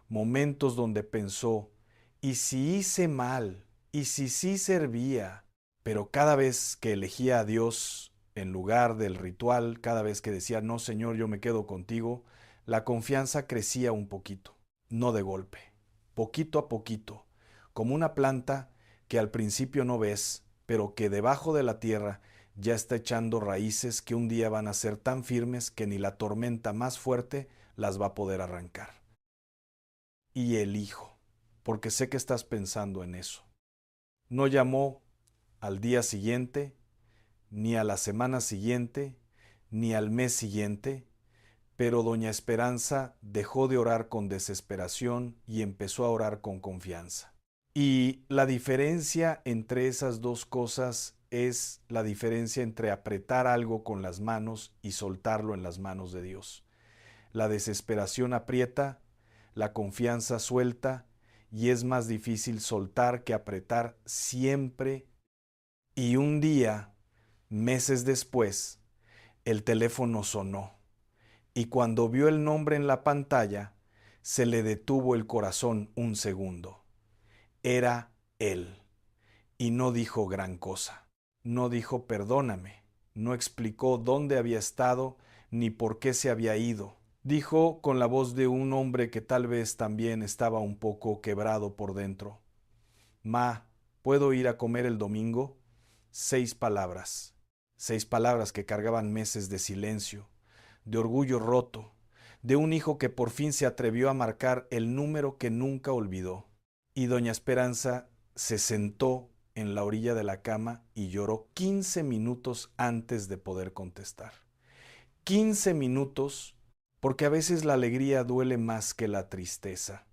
Momentos donde pensó: ¿y si hice mal? ¿Y si sí servía? Pero cada vez que elegía a Dios en lugar del ritual, cada vez que decía: no, Señor, yo me quedo contigo, la confianza crecía un poquito, no de golpe, poquito a poquito, como una planta que al principio no ves, pero que debajo de la tierra ya está echando raíces que un día van a ser tan firmes que ni la tormenta más fuerte las va a poder arrancar. Y elijo, porque sé que estás pensando en eso. No llamó al día siguiente, ni a la semana siguiente, ni al mes siguiente, pero doña Esperanza dejó de orar con desesperación y empezó a orar con confianza. Y la diferencia entre esas dos cosas es la diferencia entre apretar algo con las manos y soltarlo en las manos de Dios. La desesperación aprieta, la confianza suelta, y es más difícil soltar que apretar siempre. Y un día, meses después, el teléfono sonó, y cuando vio el nombre en la pantalla, se le detuvo el corazón un segundo. Era él, y no dijo gran cosa. No dijo perdóname, no explicó dónde había estado ni por qué se había ido. Dijo con la voz de un hombre que tal vez también estaba un poco quebrado por dentro: Ma, ¿puedo ir a comer el domingo? 6 palabras. 6 palabras que cargaban meses de silencio, de orgullo roto, de un hijo que por fin se atrevió a marcar el número que nunca olvidó. Y doña Esperanza se sentó en la orilla de la cama y lloró 15 minutos antes de poder contestar. 15 minutos, porque a veces la alegría duele más que la tristeza,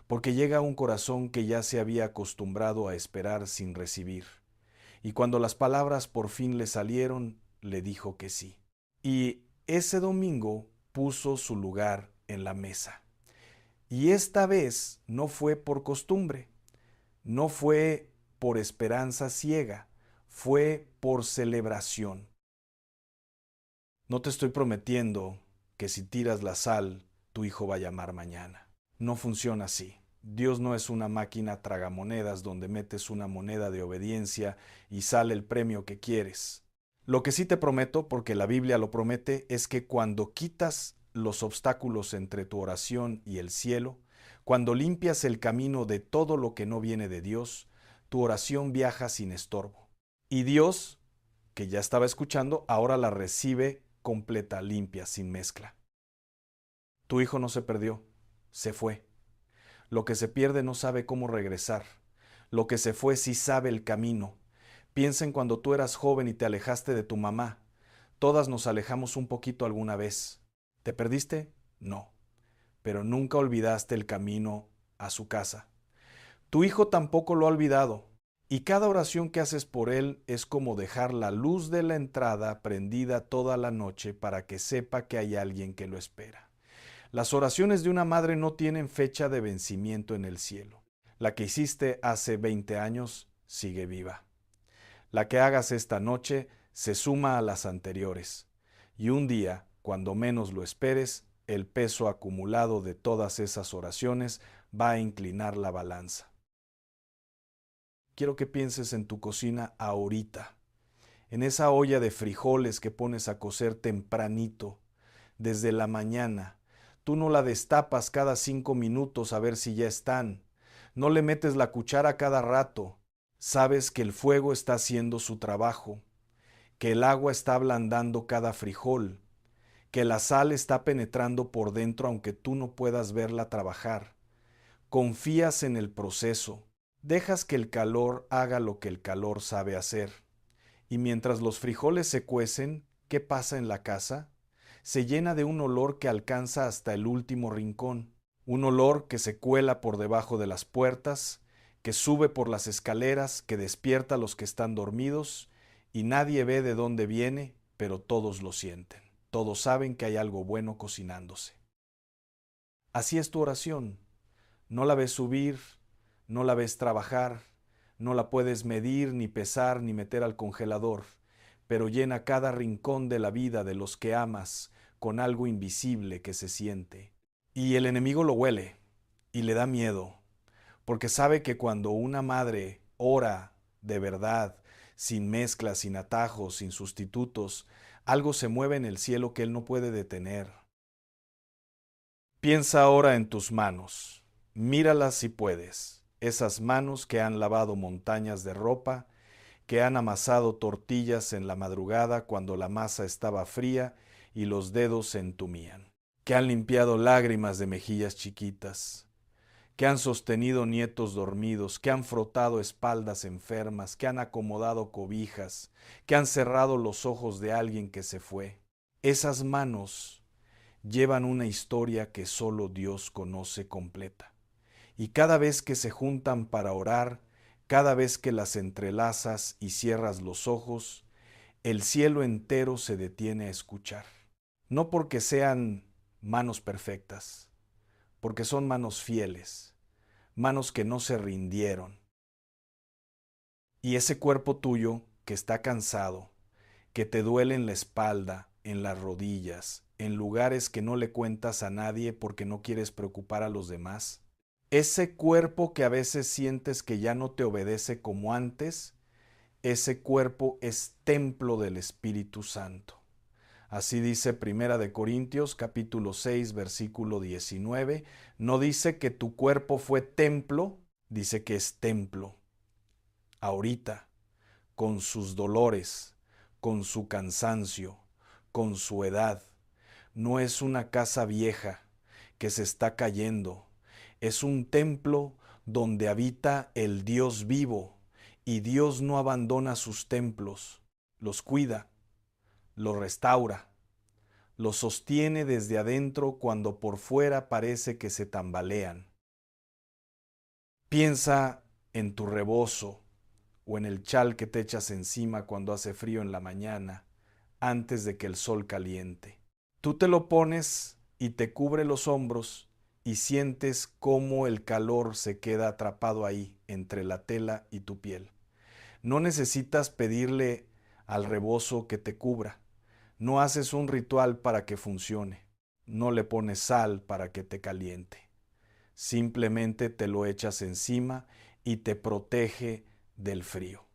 porque llega a un corazón que ya se había acostumbrado a esperar sin recibir. Y cuando las palabras por fin le salieron, le dijo que sí. Y ese domingo puso su lugar en la mesa. Y esta vez no fue por costumbre, No fue por esperanza ciega, fue por celebración. No te estoy prometiendo que si tiras la sal, tu hijo va a llamar mañana. No funciona así. Dios no es una máquina tragamonedas donde metes una moneda de obediencia y sale el premio que quieres. Lo que sí te prometo, porque la Biblia lo promete, es que cuando quitas los obstáculos entre tu oración y el cielo, cuando limpias el camino de todo lo que no viene de Dios, tu oración viaja sin estorbo. Y Dios, que ya estaba escuchando, ahora la recibe completa, limpia, sin mezcla. Tu hijo no se perdió, se fue. Lo que se pierde no sabe cómo regresar. Lo que se fue sí sabe el camino. Piensa en cuando tú eras joven y te alejaste de tu mamá. Todas nos alejamos un poquito alguna vez. ¿Te perdiste? No. Pero nunca olvidaste el camino a su casa. Tu hijo tampoco lo ha olvidado. Y cada oración que haces por él es como dejar la luz de la entrada prendida toda la noche para que sepa que hay alguien que lo espera. Las oraciones de una madre no tienen fecha de vencimiento en el cielo. La que hiciste hace 20 años sigue viva. La que hagas esta noche se suma a las anteriores. Y un día, cuando menos lo esperes, el peso acumulado de todas esas oraciones va a inclinar la balanza. Quiero que pienses en tu cocina ahorita, en esa olla de frijoles que pones a cocer tempranito, desde la mañana. Tú no la destapas cada 5 minutos a ver si ya están. No le metes la cuchara cada rato. Sabes que el fuego está haciendo su trabajo, que el agua está ablandando cada frijol, que la sal está penetrando por dentro aunque tú no puedas verla trabajar. Confías en el proceso. Dejas que el calor haga lo que el calor sabe hacer. Y mientras los frijoles se cuecen, ¿qué pasa en la casa? Se llena de un olor que alcanza hasta el último rincón, un olor que se cuela por debajo de las puertas, que sube por las escaleras, que despierta a los que están dormidos, y nadie ve de dónde viene, pero todos lo sienten. Todos saben que hay algo bueno cocinándose. Así es tu oración. No la ves subir, no la ves trabajar, no la puedes medir, ni pesar, ni meter al congelador, pero llena cada rincón de la vida de los que amas con algo invisible que se siente. Y el enemigo lo huele y le da miedo, porque sabe que cuando una madre ora de verdad, sin mezclas, sin atajos, sin sustitutos, algo se mueve en el cielo que él no puede detener. Piensa ahora en tus manos. Míralas si puedes. Esas manos que han lavado montañas de ropa, que han amasado tortillas en la madrugada cuando la masa estaba fría y los dedos se entumían, que han limpiado lágrimas de mejillas chiquitas, que han sostenido nietos dormidos, que han frotado espaldas enfermas, que han acomodado cobijas, que han cerrado los ojos de alguien que se fue. Esas manos llevan una historia que solo Dios conoce completa. Y cada vez que se juntan para orar, cada vez que las entrelazas y cierras los ojos, el cielo entero se detiene a escuchar. No porque sean manos perfectas, porque son manos fieles, manos que no se rindieron. Y ese cuerpo tuyo que está cansado, que te duele en la espalda, en las rodillas, en lugares que no le cuentas a nadie porque no quieres preocupar a los demás, ese cuerpo que a veces sientes que ya no te obedece como antes, ese cuerpo es templo del Espíritu Santo. Así dice Primera de Corintios capítulo 6 versículo 19. No dice que tu cuerpo fue templo, dice que es templo. Ahorita, con sus dolores, con su cansancio, con su edad. No es una casa vieja que se está cayendo. Es un templo donde habita el Dios vivo, y Dios no abandona sus templos, los cuida, los restaura, los sostiene desde adentro cuando por fuera parece que se tambalean. Piensa en tu rebozo o en el chal que te echas encima cuando hace frío en la mañana, antes de que el sol caliente. Tú te lo pones y te cubre los hombros y sientes cómo el calor se queda atrapado ahí, entre la tela y tu piel. No necesitas pedirle al rebozo que te cubra. No haces un ritual para que funcione. No le pones sal para que te caliente. Simplemente te lo echas encima y te protege del frío.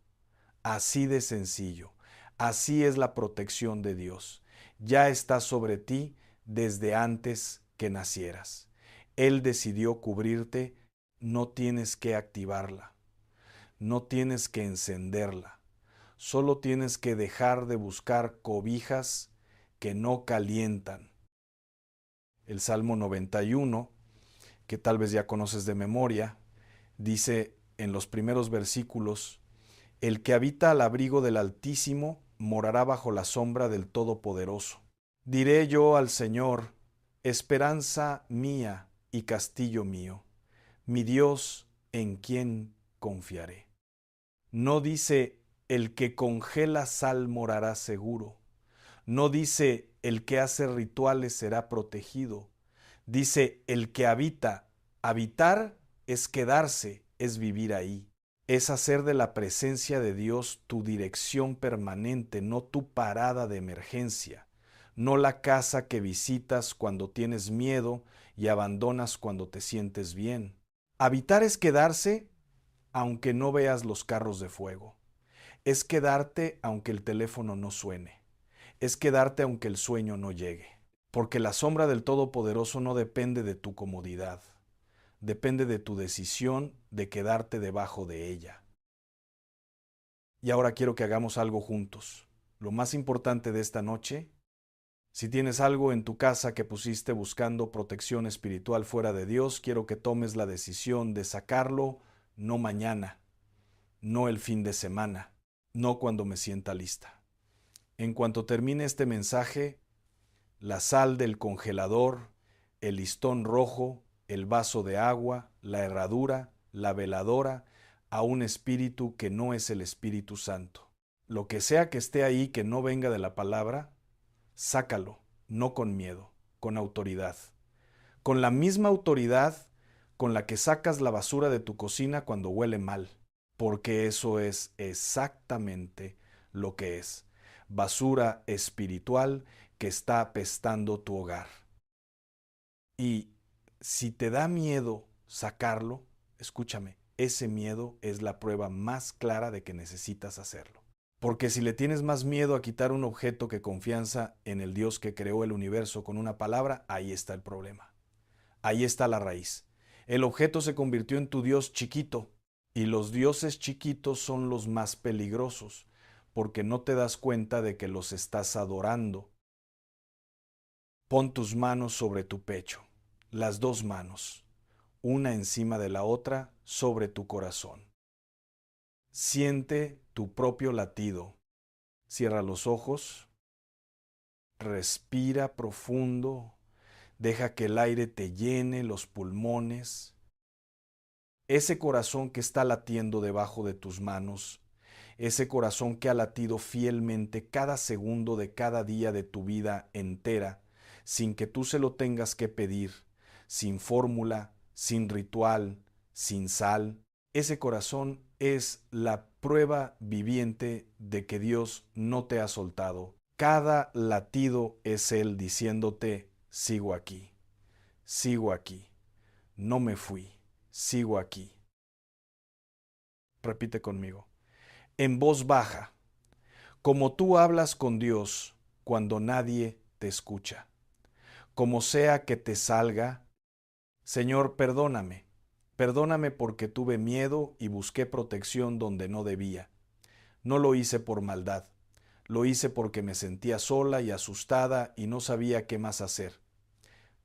Así de sencillo. Así es la protección de Dios. Ya está sobre ti desde antes que nacieras. Él decidió cubrirte, no tienes que activarla, no tienes que encenderla, solo tienes que dejar de buscar cobijas que no calientan. El Salmo 91, que tal vez ya conoces de memoria, dice en los primeros versículos: el que habita al abrigo del Altísimo morará bajo la sombra del Todopoderoso. Diré yo al Señor, esperanza mía y castillo mío, mi Dios en quien confiaré. No dice, el que congela sal morará seguro. No dice, el que hace rituales será protegido. Dice, el que habita. Habitar es quedarse, es vivir ahí. Es hacer de la presencia de Dios tu dirección permanente, no tu parada de emergencia, no la casa que visitas cuando tienes miedo y abandonas cuando te sientes bien. Habitar es quedarse aunque no veas los carros de fuego. Es quedarte aunque el teléfono no suene. Es quedarte aunque el sueño no llegue. Porque la sombra del Todopoderoso no depende de tu comodidad. Depende de tu decisión de quedarte debajo de ella. Y ahora quiero que hagamos algo juntos. Lo más importante de esta noche, si tienes algo en tu casa que pusiste buscando protección espiritual fuera de Dios, quiero que tomes la decisión de sacarlo, no mañana, no el fin de semana, no cuando me sienta lista. En cuanto termine este mensaje, la sal del congelador, el listón rojo, el vaso de agua, la herradura, la veladora, a un espíritu que no es el Espíritu Santo. Lo que sea que esté ahí que no venga de la palabra, sácalo, no con miedo, con autoridad. Con la misma autoridad con la que sacas la basura de tu cocina cuando huele mal, porque eso es exactamente lo que es. Basura espiritual que está apestando tu hogar. Y si te da miedo sacarlo, escúchame, ese miedo es la prueba más clara de que necesitas hacerlo. Porque si le tienes más miedo a quitar un objeto que confianza en el Dios que creó el universo con una palabra, ahí está el problema. Ahí está la raíz. El objeto se convirtió en tu Dios chiquito, y los dioses chiquitos son los más peligrosos, porque no te das cuenta de que los estás adorando. Pon tus manos sobre tu pecho, las dos manos, una encima de la otra sobre tu corazón. Siente tu propio latido. Cierra los ojos, respira profundo, deja que el aire te llene los pulmones. Ese corazón que está latiendo debajo de tus manos, ese corazón que ha latido fielmente cada segundo de cada día de tu vida entera, sin que tú se lo tengas que pedir, sin fórmula, sin ritual, sin sal. Ese corazón es la prueba viviente de que Dios no te ha soltado. Cada latido es Él diciéndote, sigo aquí, no me fui, sigo aquí. Repite conmigo. En voz baja, como tú hablas con Dios cuando nadie te escucha. Como sea que te salga, Señor, perdóname. Perdóname porque tuve miedo y busqué protección donde no debía. No lo hice por maldad. Lo hice porque me sentía sola y asustada y no sabía qué más hacer.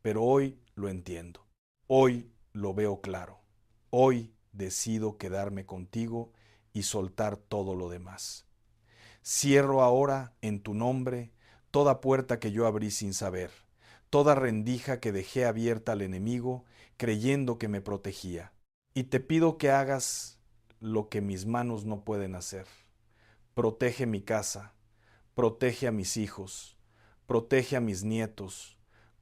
Pero hoy lo entiendo. Hoy lo veo claro. Hoy decido quedarme contigo y soltar todo lo demás. Cierro ahora en tu nombre toda puerta que yo abrí sin saber, toda rendija que dejé abierta al enemigo creyendo que me protegía. Y te pido que hagas lo que mis manos no pueden hacer. Protege mi casa, protege a mis hijos, protege a mis nietos,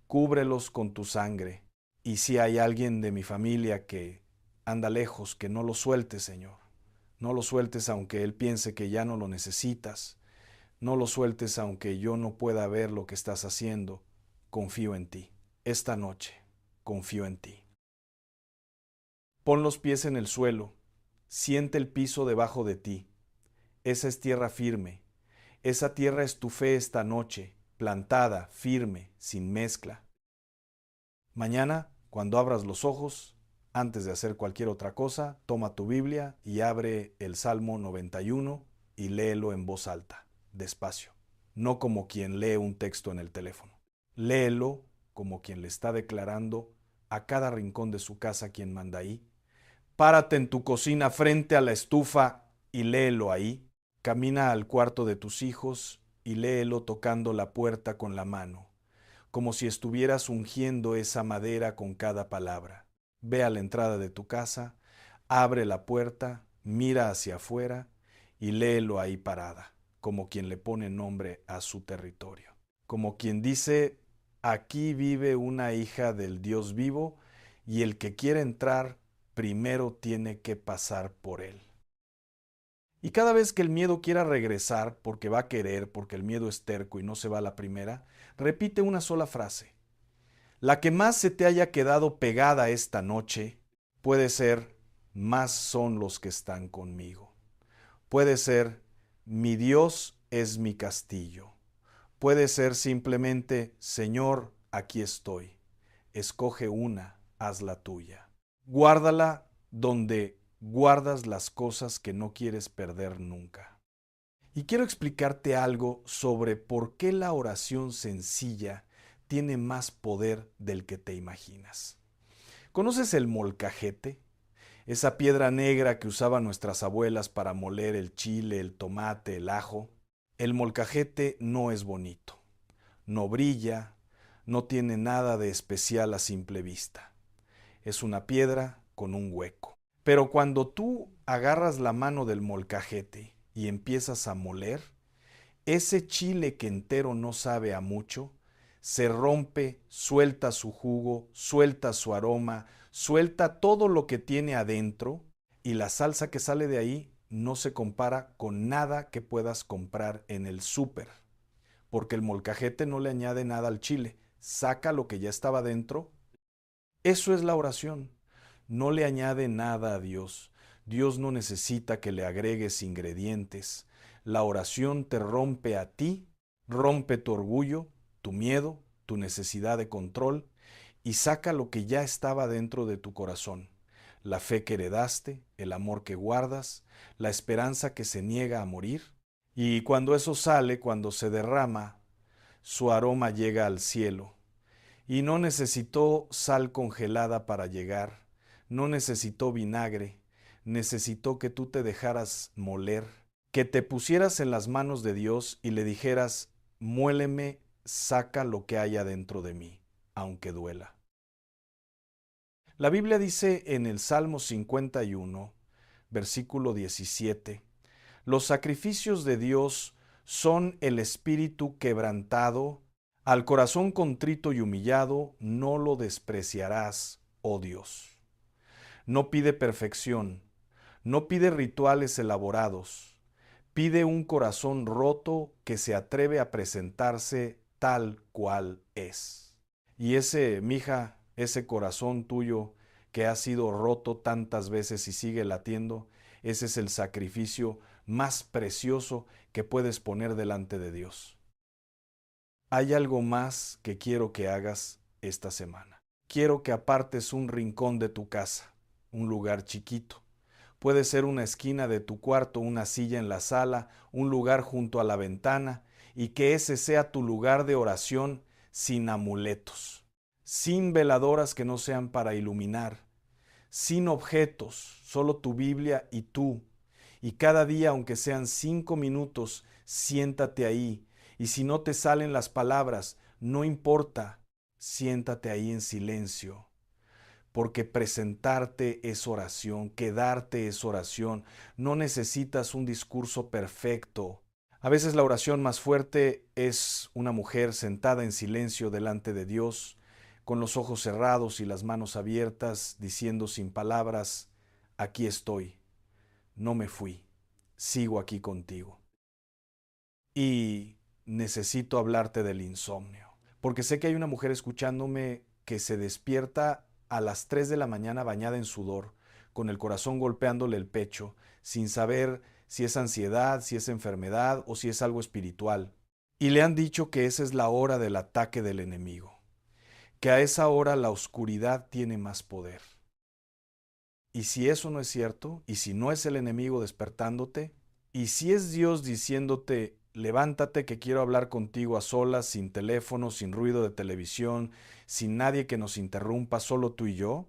cúbrelos con tu sangre Y si hay alguien de mi familia que anda lejos, que no lo sueltes, Señor. No lo sueltes aunque él piense que ya no lo necesitas. No lo sueltes aunque yo no pueda ver lo que estás haciendo. Confío en ti. Esta noche, confío en ti. Pon los pies en el suelo. Siente el piso debajo de ti. Esa es tierra firme. Esa tierra es tu fe esta noche, plantada, firme, sin mezcla. Mañana, cuando abras los ojos, antes de hacer cualquier otra cosa, toma tu Biblia y abre el Salmo 91 y léelo en voz alta, despacio, no como quien lee un texto en el teléfono. Léelo como quien le está declarando a cada rincón de su casa quien manda ahí. Párate en tu cocina frente a la estufa y léelo ahí. Camina al cuarto de tus hijos y léelo tocando la puerta con la mano, como si estuvieras ungiendo esa madera con cada palabra. Ve a la entrada de tu casa, abre la puerta, mira hacia afuera y léelo ahí parada, como quien le pone nombre a su territorio. Como quien dice, aquí vive una hija del Dios vivo y el que quiere entrar primero tiene que pasar por él. Y cada vez que el miedo quiera regresar, porque va a querer, porque el miedo es terco y no se va a la primera, repite una sola frase. La que más se te haya quedado pegada esta noche puede ser, más son los que están conmigo. Puede ser, mi Dios es mi castillo. Puede ser simplemente, Señor, aquí estoy. Escoge una, haz la tuya. Guárdala donde guardas las cosas que no quieres perder nunca. Y quiero explicarte algo sobre por qué la oración sencilla tiene más poder del que te imaginas. ¿Conoces el molcajete? Esa piedra negra que usaban nuestras abuelas para moler el chile, el tomate, el ajo. El molcajete no es bonito, no brilla, no tiene nada de especial a simple vista. Es una piedra con un hueco. Pero cuando tú agarras la mano del molcajete y empiezas a moler, ese chile que entero no sabe a mucho, se rompe, suelta su jugo, suelta su aroma, suelta todo lo que tiene adentro y la salsa que sale de ahí no se compara con nada que puedas comprar en el súper, porque el molcajete no le añade nada al chile, saca lo que ya estaba dentro. Eso es la oración. No le añade nada a Dios. Dios no necesita que le agregues ingredientes. La oración te rompe a ti, rompe tu orgullo, tu miedo, tu necesidad de control y saca lo que ya estaba dentro de tu corazón. La fe que heredaste, el amor que guardas, la esperanza que se niega a morir. Y cuando eso sale, cuando se derrama, su aroma llega al cielo. Y no necesitó sal congelada para llegar, no necesitó vinagre, necesitó que tú te dejaras moler, que te pusieras en las manos de Dios y le dijeras, muéleme, saca lo que haya dentro de mí, aunque duela. La Biblia dice en el Salmo 51, versículo 17, los sacrificios de Dios son el espíritu quebrantado. Al corazón contrito y humillado no lo despreciarás, oh Dios. No pide perfección, no pide rituales elaborados, pide un corazón roto que se atreve a presentarse tal cual es. Y mija, ese corazón tuyo que ha sido roto tantas veces y sigue latiendo, ese es el sacrificio más precioso que puedes poner delante de Dios. Hay algo más que quiero que hagas esta semana. Quiero que apartes un rincón de tu casa, un lugar chiquito. Puede ser una esquina de tu cuarto, una silla en la sala, un lugar junto a la ventana, y que ese sea tu lugar de oración sin amuletos, sin veladoras que no sean para iluminar, sin objetos, solo tu Biblia y tú. Y cada día, aunque sean 5 minutos, siéntate ahí. Y si no te salen las palabras, no importa, siéntate ahí en silencio. Porque presentarte es oración, quedarte es oración. No necesitas un discurso perfecto. A veces la oración más fuerte es una mujer sentada en silencio delante de Dios, con los ojos cerrados y las manos abiertas, diciendo sin palabras, aquí estoy, no me fui, sigo aquí contigo. Y necesito hablarte del insomnio, porque sé que hay una mujer escuchándome que se despierta a las 3 de la mañana bañada en sudor, con el corazón golpeándole el pecho, sin saber si es ansiedad, si es enfermedad o si es algo espiritual. Y le han dicho que esa es la hora del ataque del enemigo, que a esa hora la oscuridad tiene más poder. Y si eso no es cierto, y si no es el enemigo despertándote, y si es Dios diciéndote, levántate que quiero hablar contigo a solas, sin teléfono, sin ruido de televisión, sin nadie que nos interrumpa, solo tú y yo,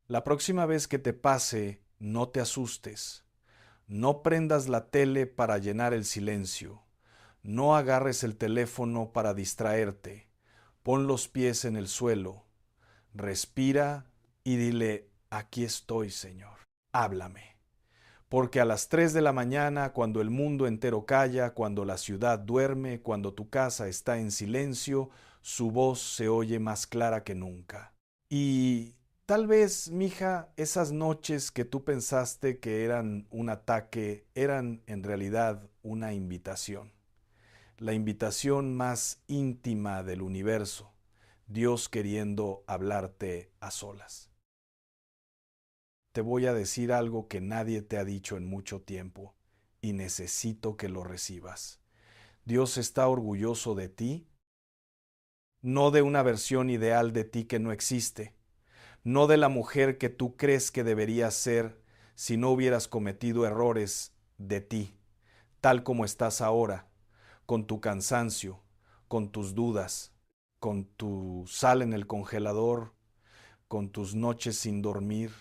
la próxima vez que te pase, no te asustes. No prendas la tele para llenar el silencio. No agarres el teléfono para distraerte. Pon los pies en el suelo. Respira y dile, aquí estoy, Señor. Háblame. Porque a las 3 de la mañana, cuando el mundo entero calla, cuando la ciudad duerme, cuando tu casa está en silencio, su voz se oye más clara que nunca. Y tal vez, mija, esas noches que tú pensaste que eran un ataque, eran en realidad una invitación. La invitación más íntima del universo. Dios queriendo hablarte a solas. Te voy a decir algo que nadie te ha dicho en mucho tiempo y necesito que lo recibas. Dios está orgulloso de ti, no de una versión ideal de ti que no existe, no de la mujer que tú crees que deberías ser si no hubieras cometido errores de ti, tal como estás ahora, con tu cansancio, con tus dudas, con tu sal en el congelador, con tus noches sin dormir,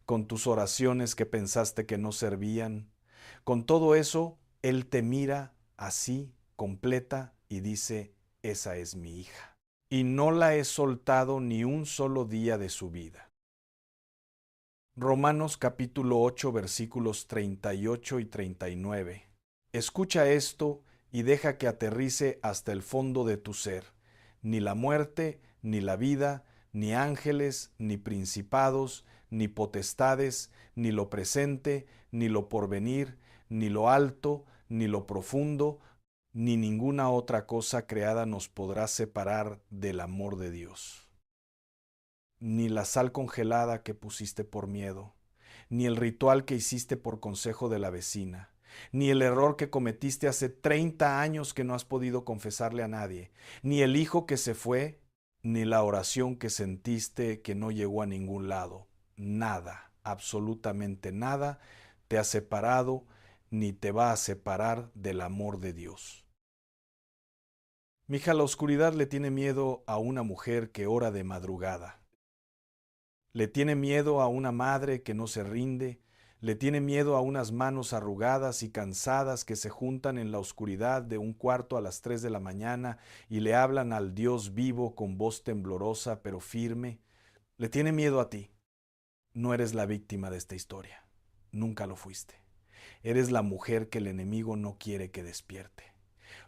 con tus oraciones que pensaste que no servían. Con todo eso, Él te mira así, completa, y dice, esa es mi hija. Y no la he soltado ni un solo día de su vida. Romanos capítulo 8 versículos 38 y 39. Escucha esto y deja que aterrice hasta el fondo de tu ser. Ni la muerte, ni la vida, ni ángeles, ni principados, ni potestades, ni lo presente, ni lo porvenir, ni lo alto, ni lo profundo, ni ninguna otra cosa creada nos podrá separar del amor de Dios. Ni la sal congelada que pusiste por miedo, ni el ritual que hiciste por consejo de la vecina, ni el error que cometiste hace 30 años que no has podido confesarle a nadie, ni el hijo que se fue, ni la oración que sentiste que no llegó a ningún lado. Nada, absolutamente nada, te ha separado ni te va a separar del amor de Dios. Mija, la oscuridad le tiene miedo a una mujer que ora de madrugada. Le tiene miedo a una madre que no se rinde, le tiene miedo a unas manos arrugadas y cansadas que se juntan en la oscuridad de un cuarto a las 3 de la mañana y le hablan al Dios vivo con voz temblorosa pero firme. Le tiene miedo a ti. No eres la víctima de esta historia. Nunca lo fuiste. Eres la mujer que el enemigo no quiere que despierte,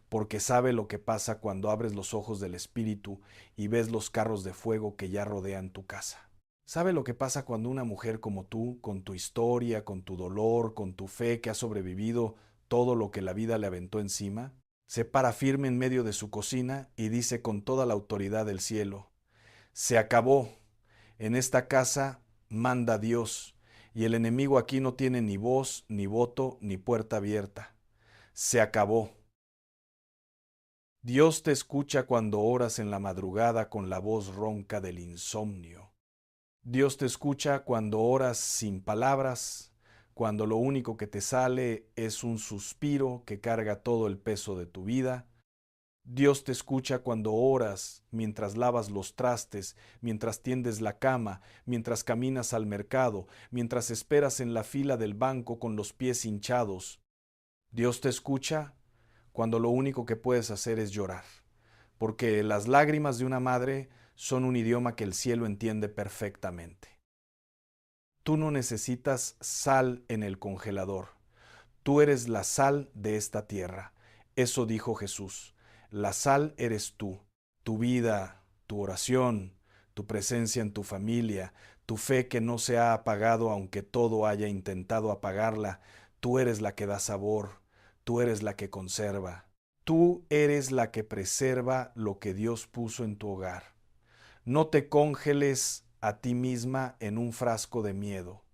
porque sabe lo que pasa cuando abres los ojos del espíritu y ves los carros de fuego que ya rodean tu casa. ¿Sabe lo que pasa cuando una mujer como tú, con tu historia, con tu dolor, con tu fe que ha sobrevivido todo lo que la vida le aventó encima, se para firme en medio de su cocina y dice con toda la autoridad del cielo, se acabó, en esta casa manda Dios, y el enemigo aquí no tiene ni voz, ni voto, ni puerta abierta. Se acabó. Dios te escucha cuando oras en la madrugada con la voz ronca del insomnio. Dios te escucha cuando oras sin palabras, cuando lo único que te sale es un suspiro que carga todo el peso de tu vida. Dios te escucha cuando oras, mientras lavas los trastes, mientras tiendes la cama, mientras caminas al mercado, mientras esperas en la fila del banco con los pies hinchados. Dios te escucha cuando lo único que puedes hacer es llorar, porque las lágrimas de una madre son un idioma que el cielo entiende perfectamente. Tú no necesitas sal en el congelador. Tú eres la sal de esta tierra. Eso dijo Jesús. La sal eres tú. Tu vida, tu oración, tu presencia en tu familia, tu fe que no se ha apagado aunque todo haya intentado apagarla. Tú eres la que da sabor, tú eres la que conserva, tú eres la que preserva lo que Dios puso en tu hogar. No te cóngeles a ti misma en un frasco de miedo.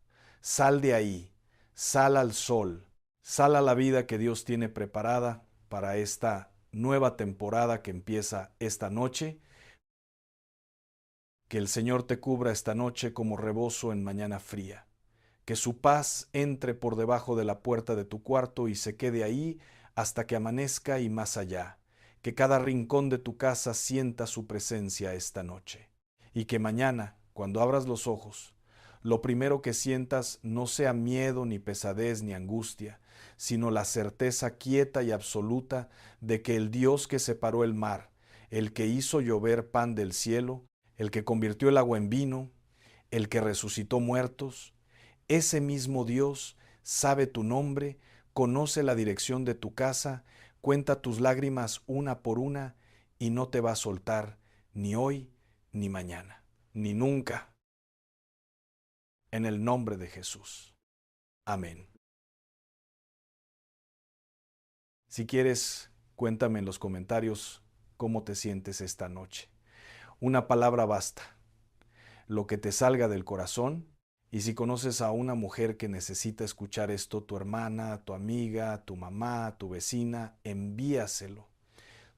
Sal de ahí, sal al sol, sal a la vida que Dios tiene preparada para esta nueva temporada que empieza esta noche. Que el Señor te cubra esta noche como rebozo en mañana fría. Que su paz entre por debajo de la puerta de tu cuarto y se quede ahí hasta que amanezca y más allá. Que cada rincón de tu casa sienta su presencia esta noche. Y que mañana, cuando abras los ojos, lo primero que sientas no sea miedo, ni pesadez, ni angustia, sino la certeza quieta y absoluta de que el Dios que separó el mar, el que hizo llover pan del cielo, el que convirtió el agua en vino, el que resucitó muertos, ese mismo Dios sabe tu nombre, conoce la dirección de tu casa, cuenta tus lágrimas una por una y no te va a soltar ni hoy, ni mañana, ni nunca. En el nombre de Jesús. Amén. Si quieres, cuéntame en los comentarios cómo te sientes esta noche. Una palabra basta. Lo que te salga del corazón. Y si conoces a una mujer que necesita escuchar esto, tu hermana, tu amiga, tu mamá, tu vecina, envíaselo.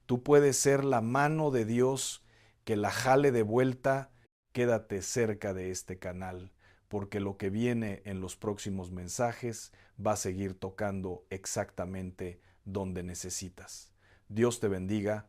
Tú puedes ser la mano de Dios que la jale de vuelta. Quédate cerca de este canal, porque lo que viene en los próximos mensajes va a seguir tocando exactamente donde necesitas. Dios te bendiga.